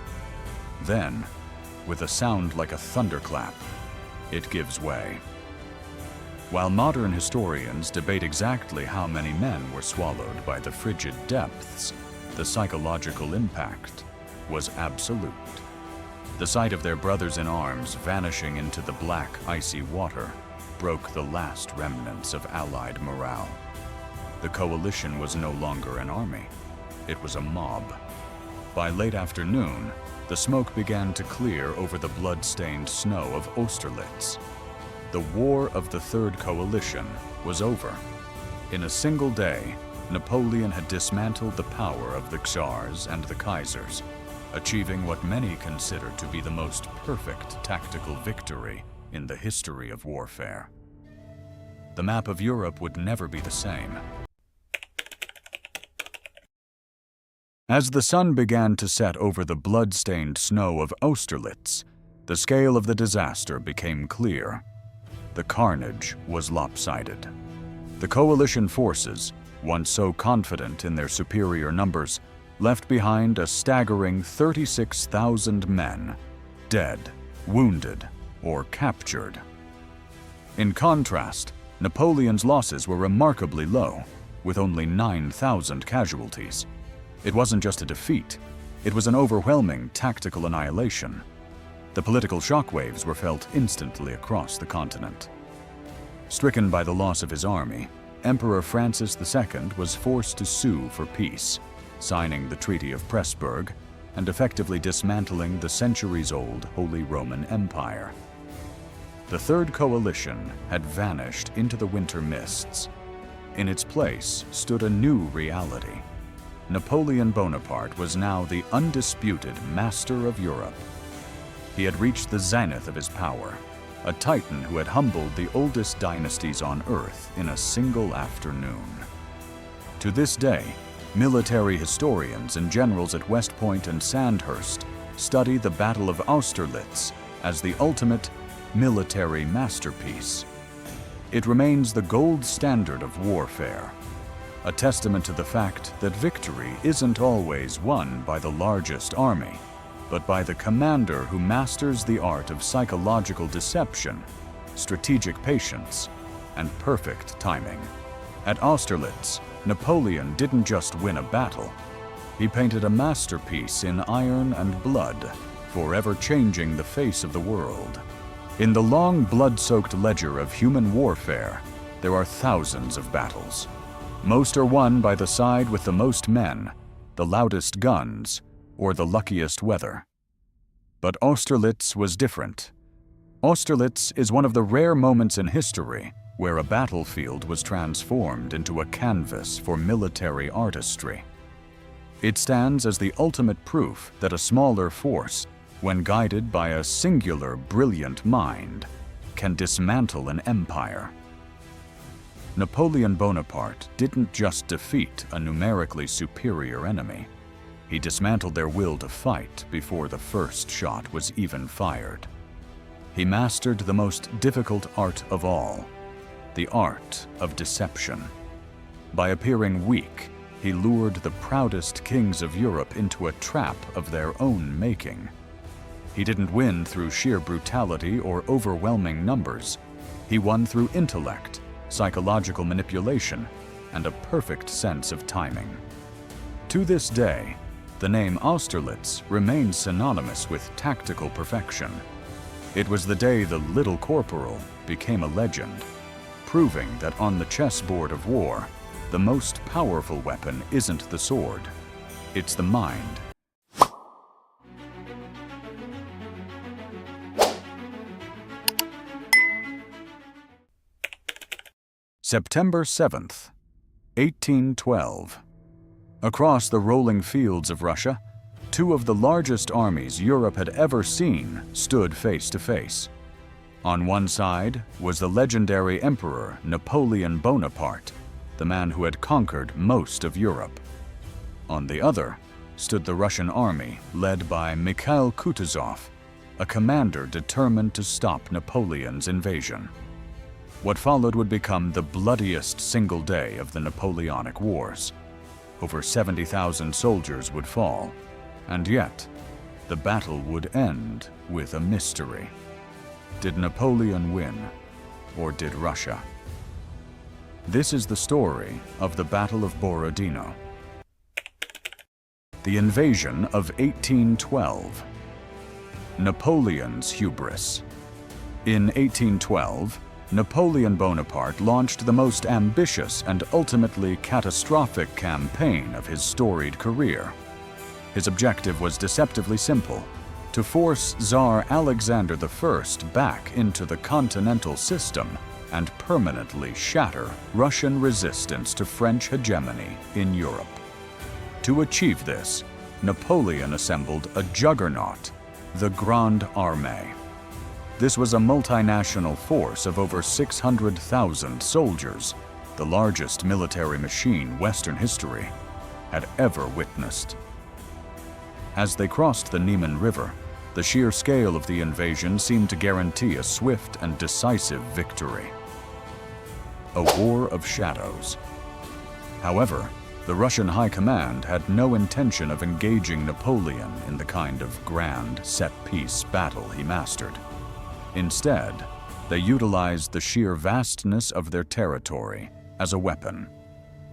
Then, with a sound like a thunderclap, it gives way. While modern historians debate exactly how many men were swallowed by the frigid depths, the psychological impact was absolute. The sight of their brothers in arms vanishing into the black, icy water broke the last remnants of Allied morale. The coalition was no longer an army. It was a mob. By late afternoon, the smoke began to clear over the blood-stained snow of Austerlitz. The War of the Third Coalition was over. In a single day, Napoleon had dismantled the power of the Czars and the Kaisers, achieving what many consider to be the most perfect tactical victory in the history of warfare. The map of Europe would never be the same. As the sun began to set over the blood-stained snow of Austerlitz, the scale of the disaster became clear. The carnage was lopsided. The coalition forces, once so confident in their superior numbers, left behind a staggering 36,000 men, dead, wounded, or captured. In contrast, Napoleon's losses were remarkably low, with only 9,000 casualties. It wasn't just a defeat, it was an overwhelming tactical annihilation. The political shockwaves were felt instantly across the continent. Stricken by the loss of his army, Emperor Francis II was forced to sue for peace, signing the Treaty of Pressburg and effectively dismantling the centuries-old Holy Roman Empire. The Third Coalition had vanished into the winter mists. In its place stood a new reality. Napoleon Bonaparte was now the undisputed master of Europe. He had reached the zenith of his power, a titan who had humbled the oldest dynasties on Earth in a single afternoon. To this day, military historians and generals at West Point and Sandhurst study the Battle of Austerlitz as the ultimate military masterpiece. It remains the gold standard of warfare, a testament to the fact that victory isn't always won by the largest army, but by the commander who masters the art of psychological deception, strategic patience, and perfect timing. At Austerlitz, Napoleon didn't just win a battle. He painted a masterpiece in iron and blood, forever changing the face of the world. In the long, blood-soaked ledger of human warfare, there are thousands of battles. Most are won by the side with the most men, the loudest guns, or the luckiest weather. But Austerlitz was different. Austerlitz is one of the rare moments in history where a battlefield was transformed into a canvas for military artistry. It stands as the ultimate proof that a smaller force, when guided by a singular, brilliant mind, can dismantle an empire. Napoleon Bonaparte didn't just defeat a numerically superior enemy. He dismantled their will to fight before the first shot was even fired. He mastered the most difficult art of all, the art of deception. By appearing weak, he lured the proudest kings of Europe into a trap of their own making. He didn't win through sheer brutality or overwhelming numbers. He won through intellect, psychological manipulation, and a perfect sense of timing. To this day, the name Austerlitz remains synonymous with tactical perfection. It was the day the Little Corporal became a legend, proving that on the chessboard of war, the most powerful weapon isn't the sword, it's the mind. September 7th, 1812. Across the rolling fields of Russia, two of the largest armies Europe had ever seen stood face to face. On one side was the legendary Emperor Napoleon Bonaparte, the man who had conquered most of Europe. On the other stood the Russian army led by Mikhail Kutuzov, a commander determined to stop Napoleon's invasion. What followed would become the bloodiest single day of the Napoleonic Wars. Over 70,000 soldiers would fall, and yet the battle would end with a mystery. Did Napoleon win, or did Russia? This is the story of the Battle of Borodino. The invasion of 1812. Napoleon's hubris. In 1812, Napoleon Bonaparte launched the most ambitious and ultimately catastrophic campaign of his storied career. His objective was deceptively simple: to force Tsar Alexander I back into the continental system and permanently shatter Russian resistance to French hegemony in Europe. To achieve this, Napoleon assembled a juggernaut, the Grande Armée. This was a multinational force of over 600,000 soldiers, the largest military machine Western history had ever witnessed. As they crossed the Niemen River, the sheer scale of the invasion seemed to guarantee a swift and decisive victory. A war of shadows. However, the Russian High Command had no intention of engaging Napoleon in the kind of grand, set-piece battle he mastered. Instead, they utilized the sheer vastness of their territory as a weapon.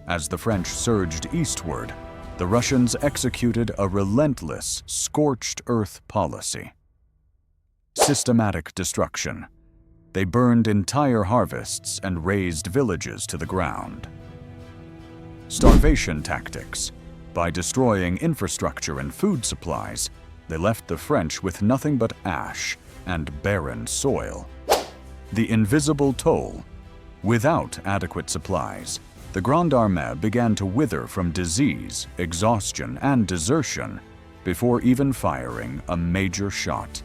As the French surged eastward, the Russians executed a relentless, scorched earth policy. Systematic destruction. They burned entire harvests and razed villages to the ground. Starvation tactics. By destroying infrastructure and food supplies, they left the French with nothing but ash and barren soil. The invisible toll. Without adequate supplies, the Grande Armée began to wither from disease, exhaustion, and desertion before even firing a major shot.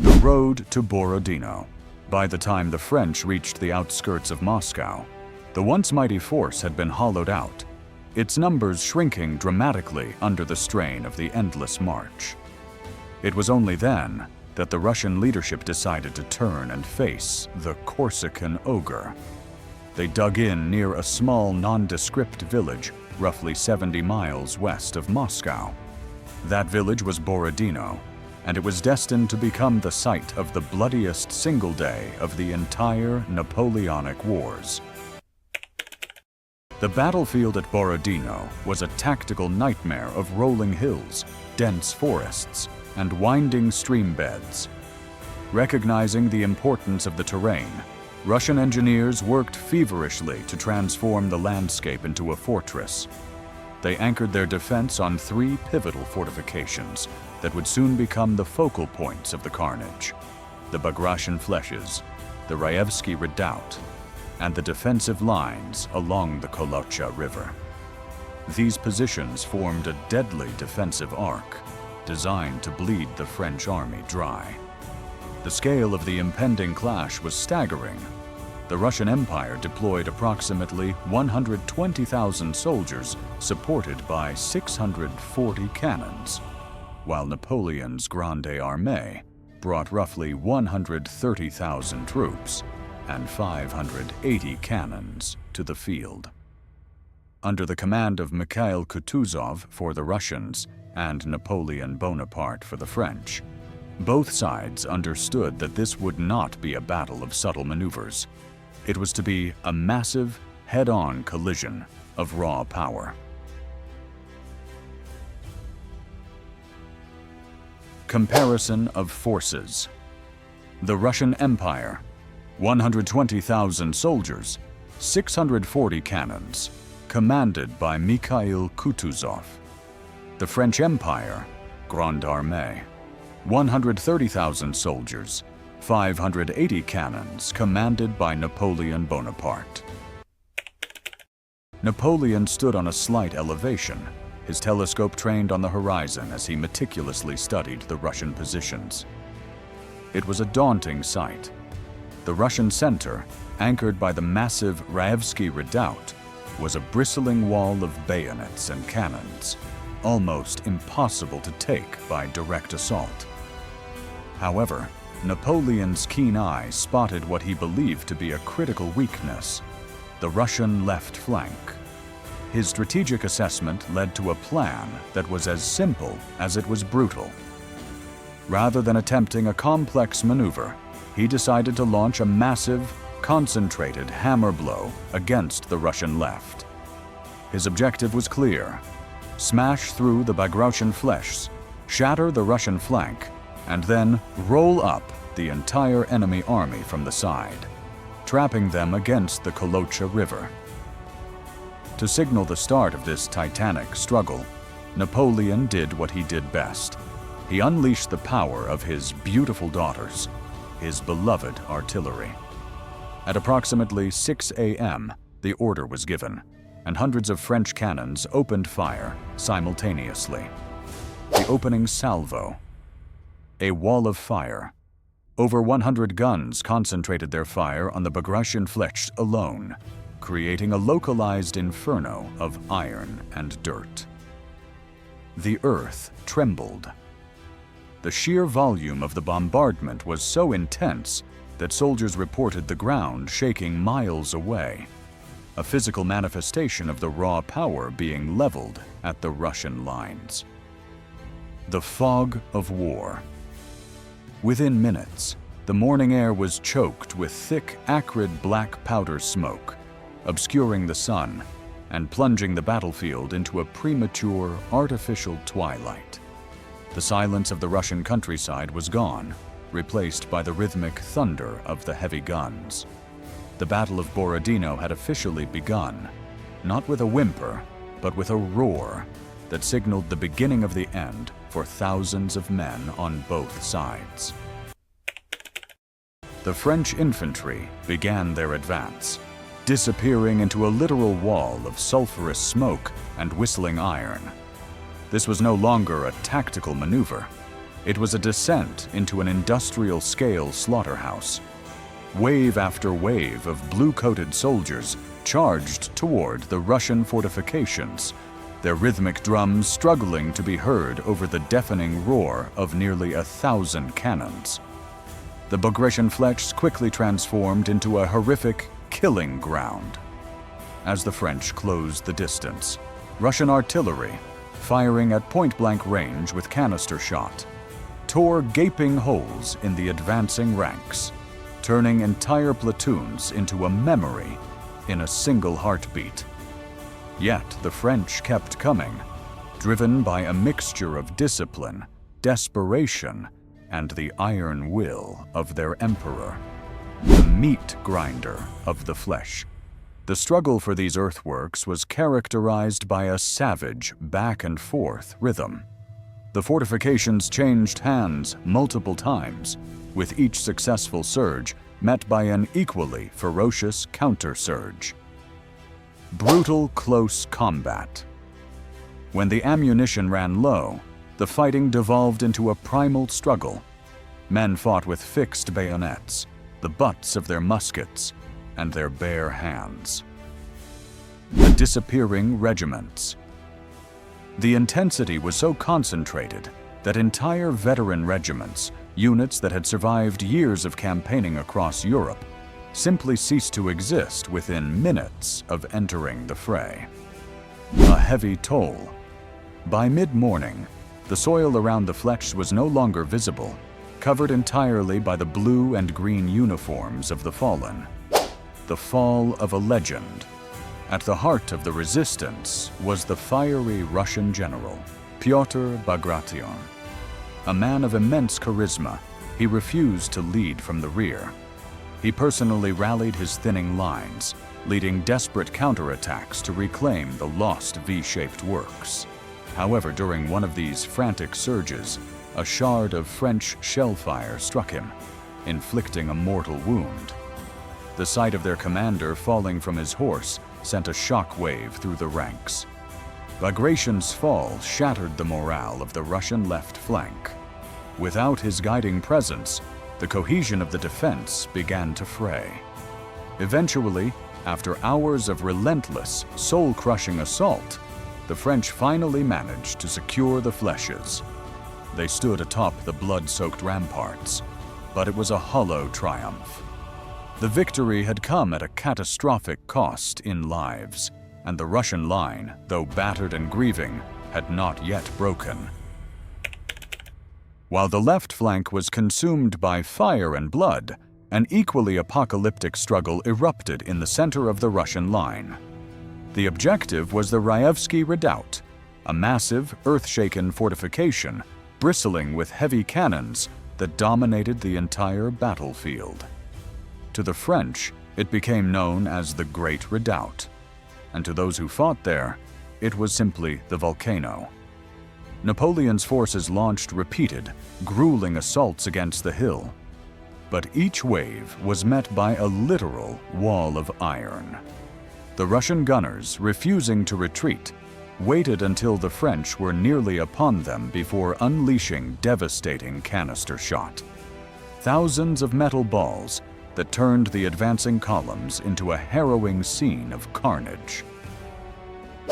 The road to Borodino. By the time the French reached the outskirts of Moscow, the once mighty force had been hollowed out, its numbers shrinking dramatically under the strain of the endless march. It was only then that the Russian leadership decided to turn and face the Corsican ogre. They dug in near a small nondescript village roughly 70 miles west of Moscow. That village was Borodino, and it was destined to become the site of the bloodiest single day of the entire Napoleonic Wars. The battlefield at Borodino was a tactical nightmare of rolling hills, dense forests, and winding stream beds. Recognizing the importance of the terrain, Russian engineers worked feverishly to transform the landscape into a fortress. They anchored their defense on 3 pivotal fortifications that would soon become the focal points of the carnage: the Bagration Flèches, the Raevski Redoubt, and the defensive lines along the Kolocha River. These positions formed a deadly defensive arc, designed to bleed the French army dry. The scale of the impending clash was staggering. The Russian Empire deployed approximately 120,000 soldiers supported by 640 cannons, while Napoleon's Grande Armée brought roughly 130,000 troops and 580 cannons to the field. under the command of Mikhail Kutuzov for the Russians and Napoleon Bonaparte for the French. Both sides understood that this would not be a battle of subtle maneuvers. It was to be a massive, head-on collision of raw power. Comparison of forces. The Russian Empire, 120,000 soldiers, 640 cannons, commanded by Mikhail Kutuzov. The French Empire, Grande Armée, 130,000 soldiers, 580 cannons, commanded by Napoleon Bonaparte. Napoleon stood on a slight elevation, his telescope trained on the horizon as he meticulously studied the Russian positions. It was a daunting sight. The Russian center, anchored by the massive Raevsky Redoubt, was a bristling wall of bayonets and cannons, almost impossible to take by direct assault. However, Napoleon's keen eye spotted what he believed to be a critical weakness: the Russian left flank. His strategic assessment led to a plan that was as simple as it was brutal. Rather than attempting a complex maneuver, he decided to launch a massive, concentrated hammer blow against the Russian left. His objective was clear: smash through the Bagratión Fleches, shatter the Russian flank, and then roll up the entire enemy army from the side, trapping them against the Kolocha River. To signal the start of this titanic struggle, Napoleon did what he did best. He unleashed the power of his beautiful daughters, his beloved artillery. At approximately 6 a.m., the order was given, and hundreds of French cannons opened fire simultaneously. The opening salvo. A wall of fire. Over 100 guns concentrated their fire on the Bagratión Fleches alone, creating a localized inferno of iron and dirt. The earth trembled. The sheer volume of the bombardment was so intense that soldiers reported the ground shaking miles away, a physical manifestation of the raw power being leveled at the Russian lines. The fog of war. Within minutes, the morning air was choked with thick, acrid black powder smoke, obscuring the sun and plunging the battlefield into a premature, artificial twilight. The silence of the Russian countryside was gone, replaced by the rhythmic thunder of the heavy guns. The Battle of Borodino had officially begun, not with a whimper, but with a roar that signaled the beginning of the end for thousands of men on both sides. The French infantry began their advance, disappearing into a literal wall of sulfurous smoke and whistling iron. This was no longer a tactical maneuver. It was a descent into an industrial-scale slaughterhouse. Wave after wave of blue-coated soldiers charged toward the Russian fortifications, their rhythmic drums struggling to be heard over the deafening roar of nearly 1,000 cannons. The Bagratión Fleches quickly transformed into a horrific killing ground. As the French closed the distance, Russian artillery, firing at point-blank range with canister shot, tore gaping holes in the advancing ranks, turning entire platoons into a memory in a single heartbeat. Yet the French kept coming, driven by a mixture of discipline, desperation, and the iron will of their emperor, the meat grinder of the flesh. The struggle for these earthworks was characterized by a savage back-and-forth rhythm. The fortifications changed hands multiple times, with each successful surge met by an equally ferocious counter-surge. Brutal close combat. When the ammunition ran low, the fighting devolved into a primal struggle. Men fought with fixed bayonets, the butts of their muskets, and their bare hands. The disappearing regiments. The intensity was so concentrated that entire veteran regiments, units that had survived years of campaigning across Europe, simply ceased to exist within minutes of entering the fray. a heavy toll. By mid-morning, the soil around the Fletch was no longer visible, covered entirely by the blue and green uniforms of the fallen. The fall of a legend. At the heart of the resistance was the fiery Russian general, Pyotr Bagration. A man of immense charisma, he refused to lead from the rear. He personally rallied his thinning lines, leading desperate counterattacks to reclaim the lost V-shaped works. However, during one of these frantic surges, a shard of French shell fire struck him, inflicting a mortal wound. The sight of their commander falling from his horse sent a shock wave through the ranks. Bagration's fall shattered the morale of the Russian left flank. Without his guiding presence, the cohesion of the defense began to fray. Eventually, after hours of relentless, soul-crushing assault, the French finally managed to secure the Fletches. They stood atop the blood-soaked ramparts, but it was a hollow triumph. The victory had come at a catastrophic cost in lives, and the Russian line, though battered and grieving, had not yet broken. While the left flank was consumed by fire and blood, an equally apocalyptic struggle erupted in the center of the Russian line. The objective was the Raevsky Redoubt, a massive, earth-shaken fortification bristling with heavy cannons that dominated the entire battlefield. To the French, it became known as the Great Redoubt, and to those who fought there, it was simply the volcano. Napoleon's forces launched repeated, grueling assaults against the hill, but each wave was met by a literal wall of iron. The Russian gunners, refusing to retreat, waited until the French were nearly upon them before unleashing devastating canister shot. Thousands of metal balls that turned the advancing columns into a harrowing scene of carnage.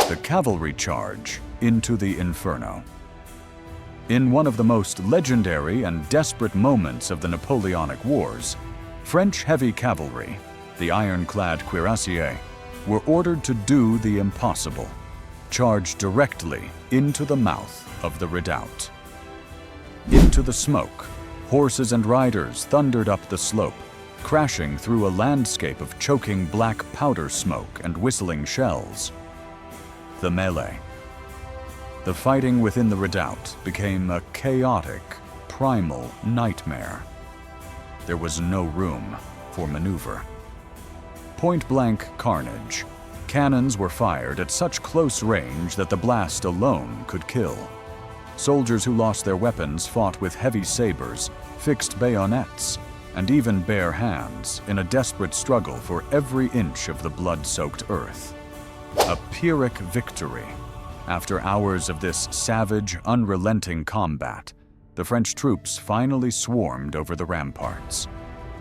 The cavalry charge into the inferno. In one of the most legendary and desperate moments of the Napoleonic Wars, French heavy cavalry, the ironclad cuirassiers, were ordered to do the impossible, charge directly into the mouth of the redoubt. Into the smoke, horses and riders thundered up the slope, crashing through a landscape of choking black powder smoke and whistling shells. The melee. The fighting within the redoubt became a chaotic, primal nightmare. There was no room for maneuver. Point-blank carnage. Cannons were fired at such close range that the blast alone could kill. Soldiers who lost their weapons fought with heavy sabers, fixed bayonets, and even bare hands in a desperate struggle for every inch of the blood-soaked earth. A Pyrrhic victory. After hours of this savage, unrelenting combat, the French troops finally swarmed over the ramparts.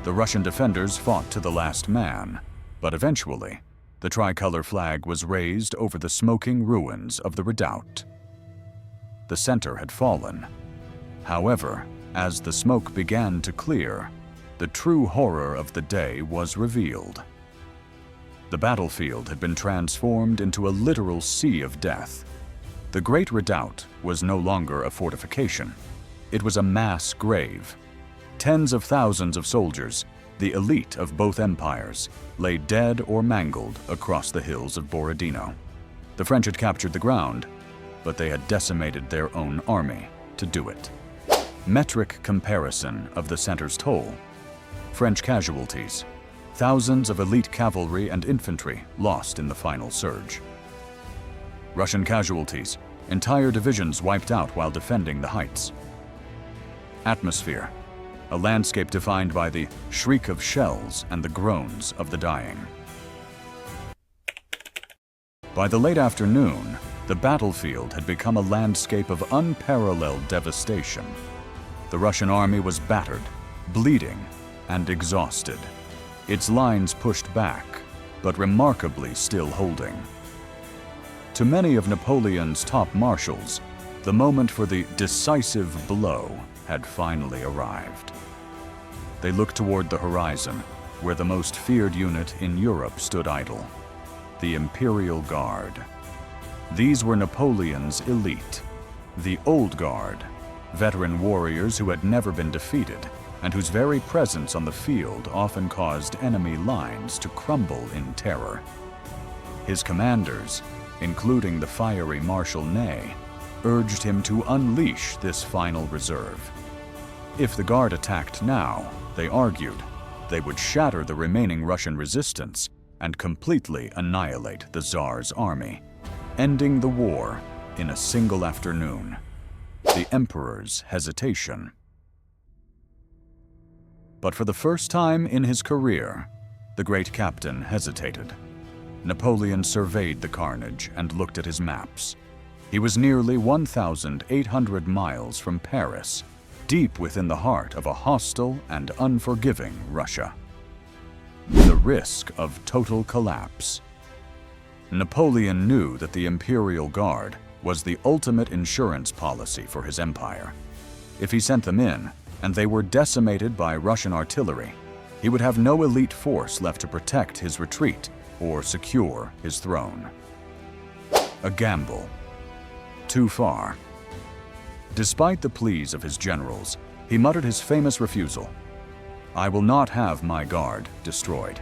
The Russian defenders fought to the last man, but eventually, the tricolor flag was raised over the smoking ruins of the redoubt. The center had fallen. However, as the smoke began to clear, the true horror of the day was revealed. The battlefield had been transformed into a literal sea of death. The Great Redoubt was no longer a fortification. It was a mass grave. Tens of thousands of soldiers, the elite of both empires, lay dead or mangled across the hills of Borodino. The French had captured the ground, but they had decimated their own army to do it. Metric comparison of the center's toll. French casualties. Thousands of elite cavalry and infantry lost in the final surge. Russian casualties. Entire divisions wiped out while defending the heights. Atmosphere. A landscape defined by the shriek of shells and the groans of the dying. By the late afternoon, the battlefield had become a landscape of unparalleled devastation. The Russian army was battered, bleeding, and exhausted. Its lines pushed back, but remarkably still holding. To many of Napoleon's top marshals, the moment for the decisive blow had finally arrived. They looked toward the horizon, where the most feared unit in Europe stood idle, the Imperial Guard. These were Napoleon's elite, the Old Guard, veteran warriors who had never been defeated and whose very presence on the field often caused enemy lines to crumble in terror. His commanders, including the fiery Marshal Ney, urged him to unleash this final reserve. If the Guard attacked now, they argued, they would shatter the remaining Russian resistance and completely annihilate the Tsar's army, ending the war in a single afternoon. The Emperor's hesitation. But for the first time in his career, the great captain hesitated. Napoleon surveyed the carnage and looked at his maps. He was nearly 1,800 miles from Paris, deep within the heart of a hostile and unforgiving Russia. The risk of total collapse. Napoleon knew that the Imperial Guard was the ultimate insurance policy for his empire. If he sent them in, and they were decimated by Russian artillery, he would have no elite force left to protect his retreat or secure his throne. A gamble. Too far. Despite the pleas of his generals, he muttered his famous refusal. "I will not have my guard destroyed."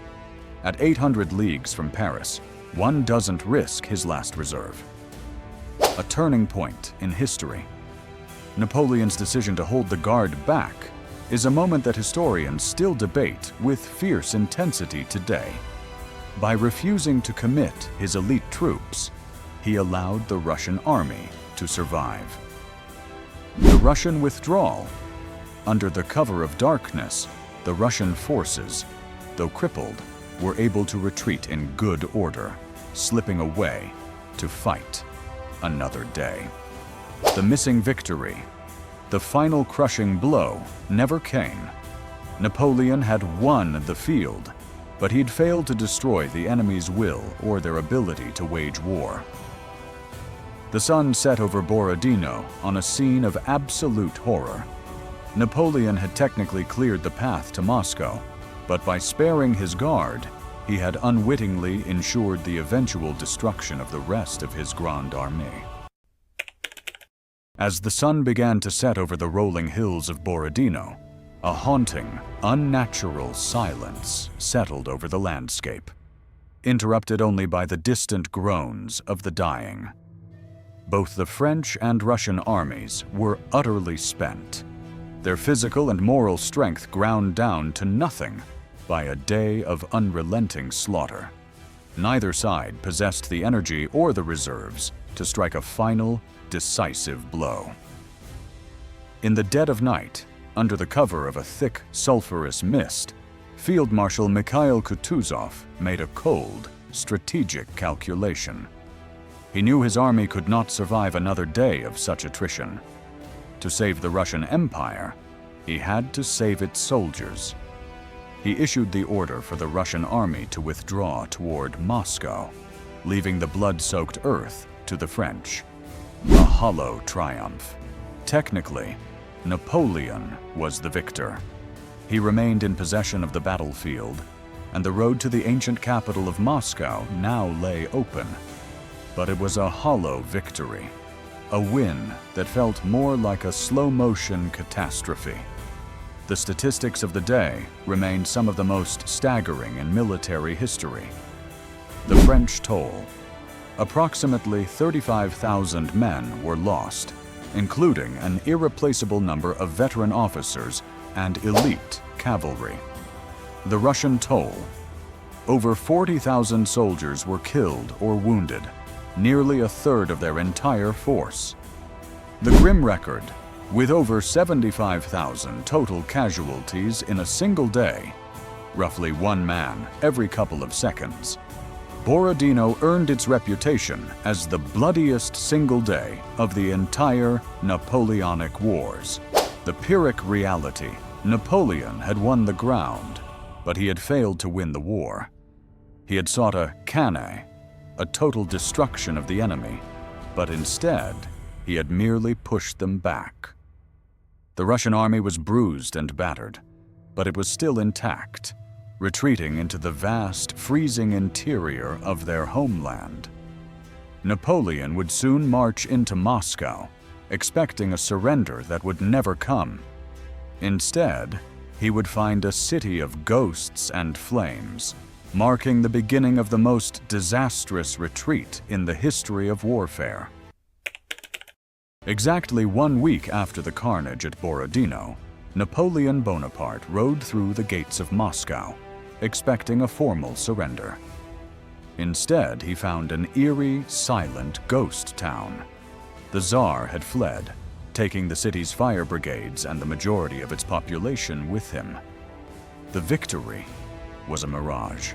At 800 leagues from Paris, one doesn't risk his last reserve. A turning point in history. Napoleon's decision to hold the Guard back is a moment that historians still debate with fierce intensity today. By refusing to commit his elite troops, he allowed the Russian army to survive. The Russian withdrawal. Under the cover of darkness, the Russian forces, though crippled, were able to retreat in good order, slipping away to fight another day. The missing victory. The final crushing blow never came. Napoleon had won the field, but he'd failed to destroy the enemy's will or their ability to wage war. The sun set over Borodino on a scene of absolute horror. Napoleon had technically cleared the path to Moscow, but by sparing his guard, he had unwittingly ensured the eventual destruction of the rest of his Grande Armée. As the sun began to set over the rolling hills of Borodino, a haunting, unnatural silence settled over the landscape, interrupted only by the distant groans of the dying. Both the French and Russian armies were utterly spent, their physical and moral strength ground down to nothing by a day of unrelenting slaughter. Neither side possessed the energy or the reserves to strike a final, decisive blow. In the dead of night, under the cover of a thick, sulphurous mist, Field Marshal Mikhail Kutuzov made a cold, strategic calculation. He knew his army could not survive another day of such attrition. To save the Russian Empire, he had to save its soldiers. He issued the order for the Russian army to withdraw toward Moscow, leaving the blood-soaked earth to the French. A hollow triumph. Technically, Napoleon was the victor. He remained in possession of the battlefield, and the road to the ancient capital of Moscow now lay open. But it was a hollow victory, a win that felt more like a slow-motion catastrophe. The statistics of the day remained some of the most staggering in military history. The French toll. Approximately 35,000 men were lost, including an irreplaceable number of veteran officers and elite cavalry. The Russian toll. Over 40,000 soldiers were killed or wounded, nearly a third of their entire force. The grim record, with over 75,000 total casualties in a single day, roughly one man every couple of seconds. Borodino earned its reputation as the bloodiest single day of the entire Napoleonic Wars. The Pyrrhic reality, Napoleon had won the ground, but he had failed to win the war. He had sought a cannae, a total destruction of the enemy, but instead, he had merely pushed them back. The Russian army was bruised and battered, but it was still intact, retreating into the vast, freezing interior of their homeland. Napoleon would soon march into Moscow, expecting a surrender that would never come. Instead, he would find a city of ghosts and flames, marking the beginning of the most disastrous retreat in the history of warfare. Exactly 1 week after the carnage at Borodino, Napoleon Bonaparte rode through the gates of Moscow, expecting a formal surrender. Instead, he found an eerie, silent ghost town. The Tsar had fled, taking the city's fire brigades and the majority of its population with him. The victory was a mirage.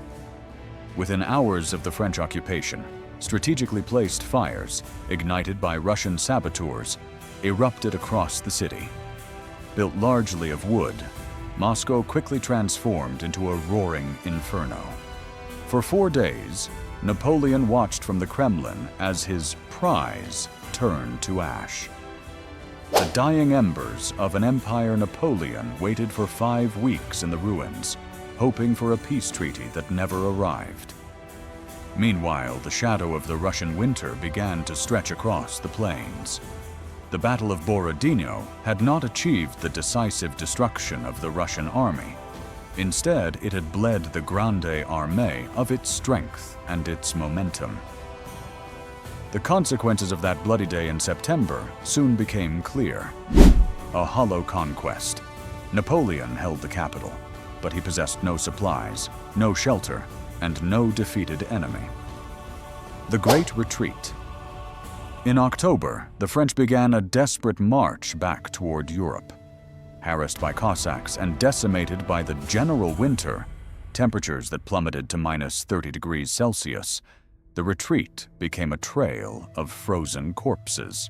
Within hours of the French occupation, strategically placed fires, ignited by Russian saboteurs, erupted across the city. Built largely of wood, Moscow quickly transformed into a roaring inferno. For 4 days, Napoleon watched from the Kremlin as his prize turned to ash. The dying embers of an empire Napoleon waited for 5 weeks in the ruins, hoping for a peace treaty that never arrived. Meanwhile, the shadow of the Russian winter began to stretch across the plains. The Battle of Borodino had not achieved the decisive destruction of the Russian army. Instead, it had bled the Grande Armée of its strength and its momentum. The consequences of that bloody day in September soon became clear. A hollow conquest. Napoleon held the capital, but he possessed no supplies, no shelter, and no defeated enemy. The Great Retreat. In October, the French began a desperate march back toward Europe. Harassed by Cossacks and decimated by the general winter, temperatures that plummeted to -30°C, the retreat became a trail of frozen corpses.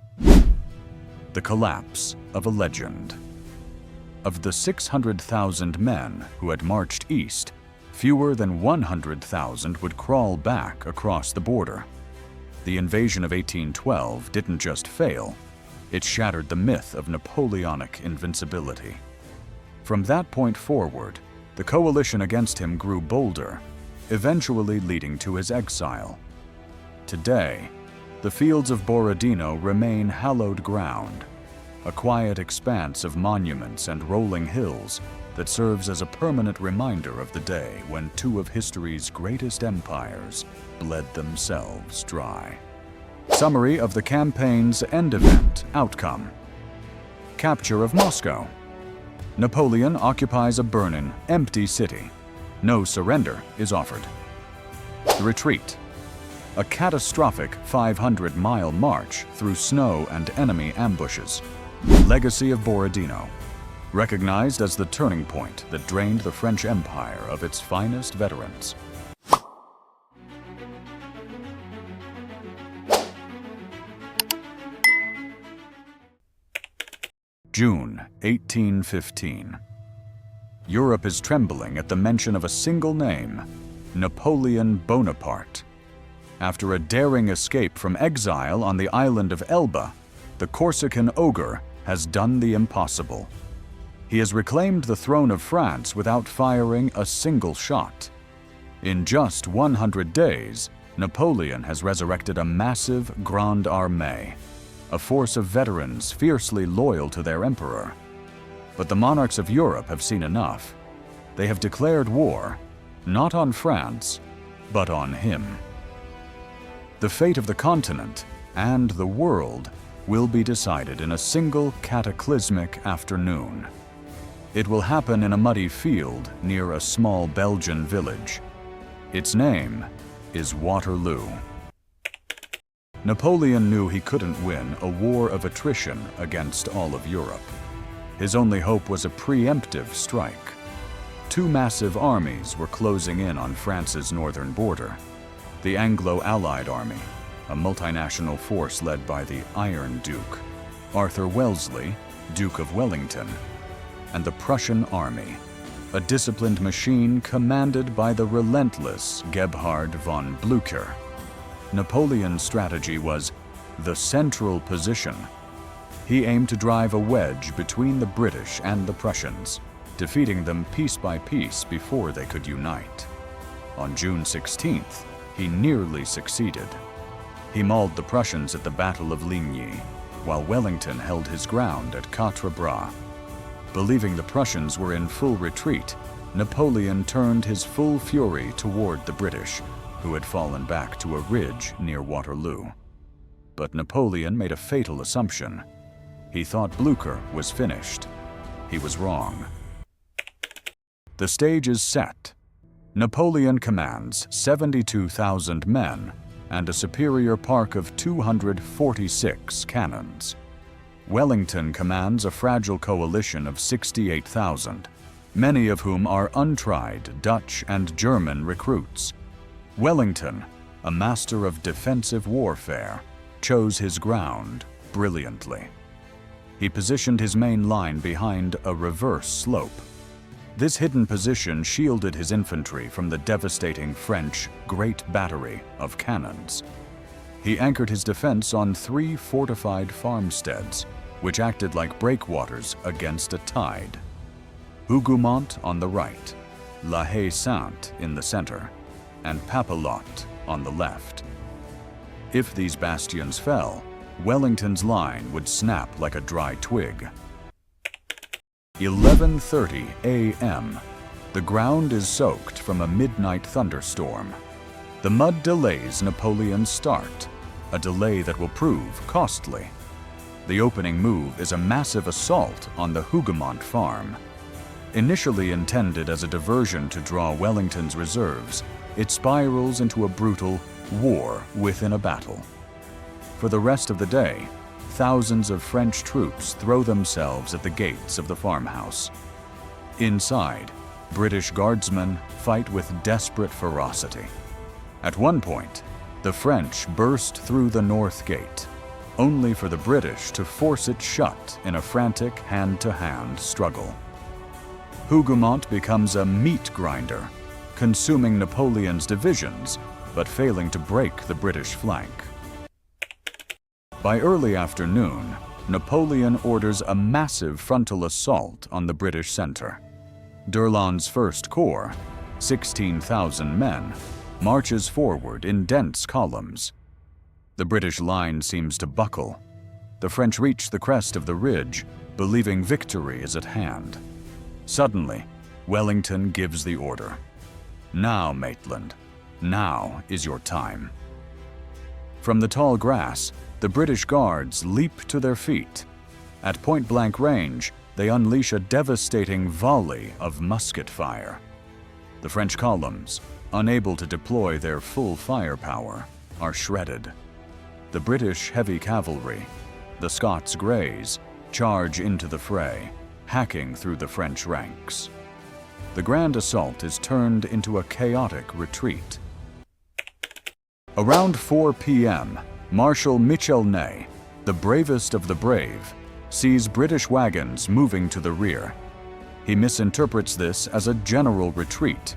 The collapse of a legend. Of the 600,000 men who had marched east, fewer than 100,000 would crawl back across the border. The invasion of 1812 didn't just fail, it shattered the myth of Napoleonic invincibility. From that point forward, the coalition against him grew bolder, eventually leading to his exile. Today, the fields of Borodino remain hallowed ground, a quiet expanse of monuments and rolling hills that serves as a permanent reminder of the day when 2 of history's greatest empires bled themselves dry. Summary of the campaign's end event outcome. Capture of Moscow. Napoleon occupies a burning, empty city. No surrender is offered. The retreat. A catastrophic 500-mile march through snow and enemy ambushes. Legacy of Borodino. Recognized as the turning point that drained the French Empire of its finest veterans. June 1815. Europe is trembling at the mention of a single name, Napoleon Bonaparte. After a daring escape from exile on the island of Elba, the Corsican ogre has done the impossible. He has reclaimed the throne of France without firing a single shot. In just 100 days, Napoleon has resurrected a massive Grande Armée, a force of veterans fiercely loyal to their emperor. But the monarchs of Europe have seen enough. They have declared war, not on France, but on him. The fate of the continent and the world will be decided in a single cataclysmic afternoon. It will happen in a muddy field near a small Belgian village. Its name is Waterloo. Napoleon knew he couldn't win a war of attrition against all of Europe. His only hope was a preemptive strike. 2 massive armies were closing in on France's northern border. The Anglo-Allied Army, a multinational force led by the Iron Duke, Arthur Wellesley, Duke of Wellington, and the Prussian Army, a disciplined machine commanded by the relentless Gebhard von Blücher. Napoleon's strategy was the central position. He aimed to drive a wedge between the British and the Prussians, defeating them piece by piece before they could unite. On June 16th, he nearly succeeded. He mauled the Prussians at the Battle of Ligny, while Wellington held his ground at Quatre Bras. Believing the Prussians were in full retreat, Napoleon turned his full fury toward the British, who had fallen back to a ridge near Waterloo. But Napoleon made a fatal assumption. He thought Blucher was finished. He was wrong. The stage is set. Napoleon commands 72,000 men and a superior park of 246 cannons. Wellington commands a fragile coalition of 68,000, many of whom are untried Dutch and German recruits. Wellington, a master of defensive warfare, chose his ground brilliantly. He positioned his main line behind a reverse slope. This hidden position shielded his infantry from the devastating French Great Battery of cannons. He anchored his defense on 3 fortified farmsteads, which acted like breakwaters against a tide. Hougoumont on the right, La Haye-Sainte in the center, and Papelotte on the left. If these bastions fell, Wellington's line would snap like a dry twig. 11:30 a.m. The ground is soaked from a midnight thunderstorm. The mud delays Napoleon's start, a delay that will prove costly. The opening move is a massive assault on the Hougoumont farm. Initially intended as a diversion to draw Wellington's reserves, it spirals into a brutal war within a battle. For the rest of the day, thousands of French troops throw themselves at the gates of the farmhouse. Inside, British guardsmen fight with desperate ferocity. At one point, the French burst through the north gate, only for the British to force it shut in a frantic hand-to-hand struggle. Hougoumont becomes a meat grinder, consuming Napoleon's divisions, but failing to break the British flank. By early afternoon, Napoleon orders a massive frontal assault on the British center. D'Erlon's First Corps, 16,000 men, marches forward in dense columns. The British line seems to buckle. The French reach the crest of the ridge, believing victory is at hand. Suddenly, Wellington gives the order. "Now, Maitland, now is your time." From the tall grass, the British guards leap to their feet. At point-blank range, they unleash a devastating volley of musket fire. The French columns, unable to deploy their full firepower, are shredded. The British heavy cavalry, the Scots Greys, charge into the fray, hacking through the French ranks. The grand assault is turned into a chaotic retreat. Around 4 p.m., Marshal Michel Ney, the bravest of the brave, sees British wagons moving to the rear. He misinterprets this as a general retreat.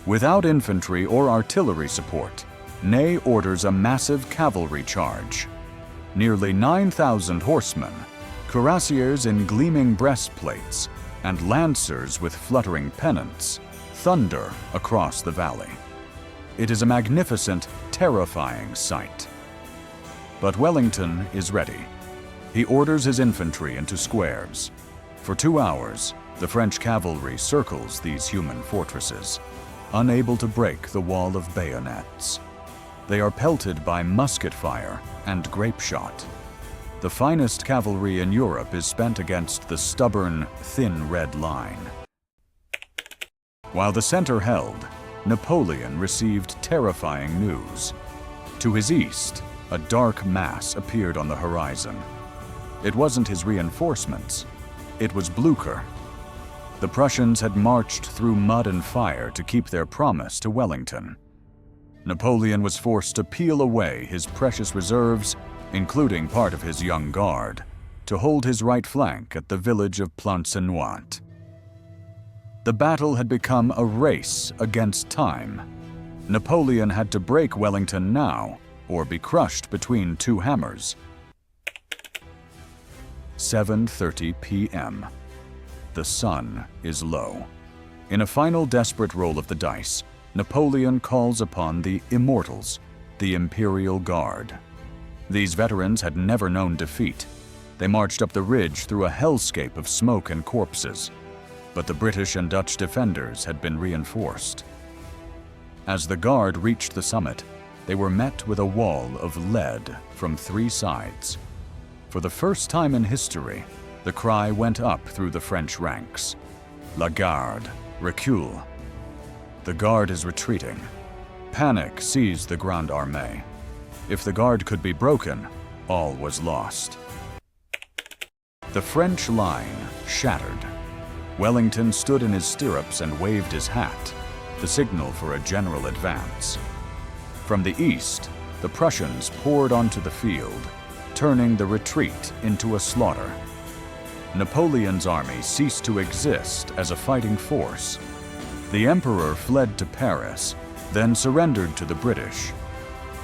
Without infantry or artillery support, Ney orders a massive cavalry charge. Nearly 9,000 horsemen, cuirassiers in gleaming breastplates, and lancers with fluttering pennants thunder across the valley. It is a magnificent, terrifying sight. But Wellington is ready. He orders his infantry into squares. For 2 hours, the French cavalry circles these human fortresses, unable to break the wall of bayonets. They are pelted by musket fire and grape shot. The finest cavalry in Europe is spent against the stubborn, thin red line. While the center held, Napoleon received terrifying news. To his east, a dark mass appeared on the horizon. It wasn't his reinforcements, it was Blucher. The Prussians had marched through mud and fire to keep their promise to Wellington. Napoleon was forced to peel away his precious reserves, including part of his young guard, to hold his right flank at the village of Plancenoit. The battle had become a race against time. Napoleon had to break Wellington now, or be crushed between two hammers. 7:30 p.m. The sun is low. In a final desperate roll of the dice, Napoleon calls upon the immortals, the Imperial Guard. These veterans had never known defeat. They marched up the ridge through a hellscape of smoke and corpses, but the British and Dutch defenders had been reinforced. As the Guard reached the summit, they were met with a wall of lead from 3 sides. For the first time in history, the cry went up through the French ranks. La Garde, recule. The Guard is retreating. Panic seized the Grande Armée. If the Guard could be broken, all was lost. The French line shattered. Wellington stood in his stirrups and waved his hat, the signal for a general advance. From the east, the Prussians poured onto the field, turning the retreat into a slaughter. Napoleon's army ceased to exist as a fighting force. The emperor fled to Paris, then surrendered to the British.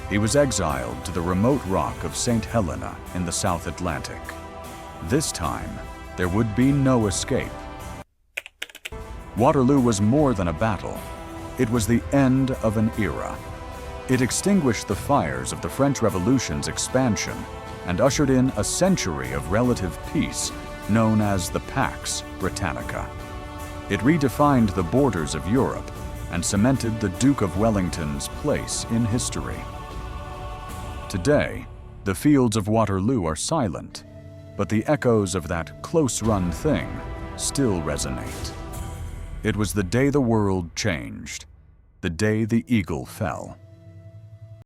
He was exiled to the remote rock of St. Helena in the South Atlantic. This time, there would be no escape. Waterloo was more than a battle. It was the end of an era. It extinguished the fires of the French Revolution's expansion and ushered in a century of relative peace known as the Pax Britannica. It redefined the borders of Europe and cemented the Duke of Wellington's place in history. Today, the fields of Waterloo are silent, but the echoes of that close-run thing still resonate. It was the day the world changed, the day the eagle fell.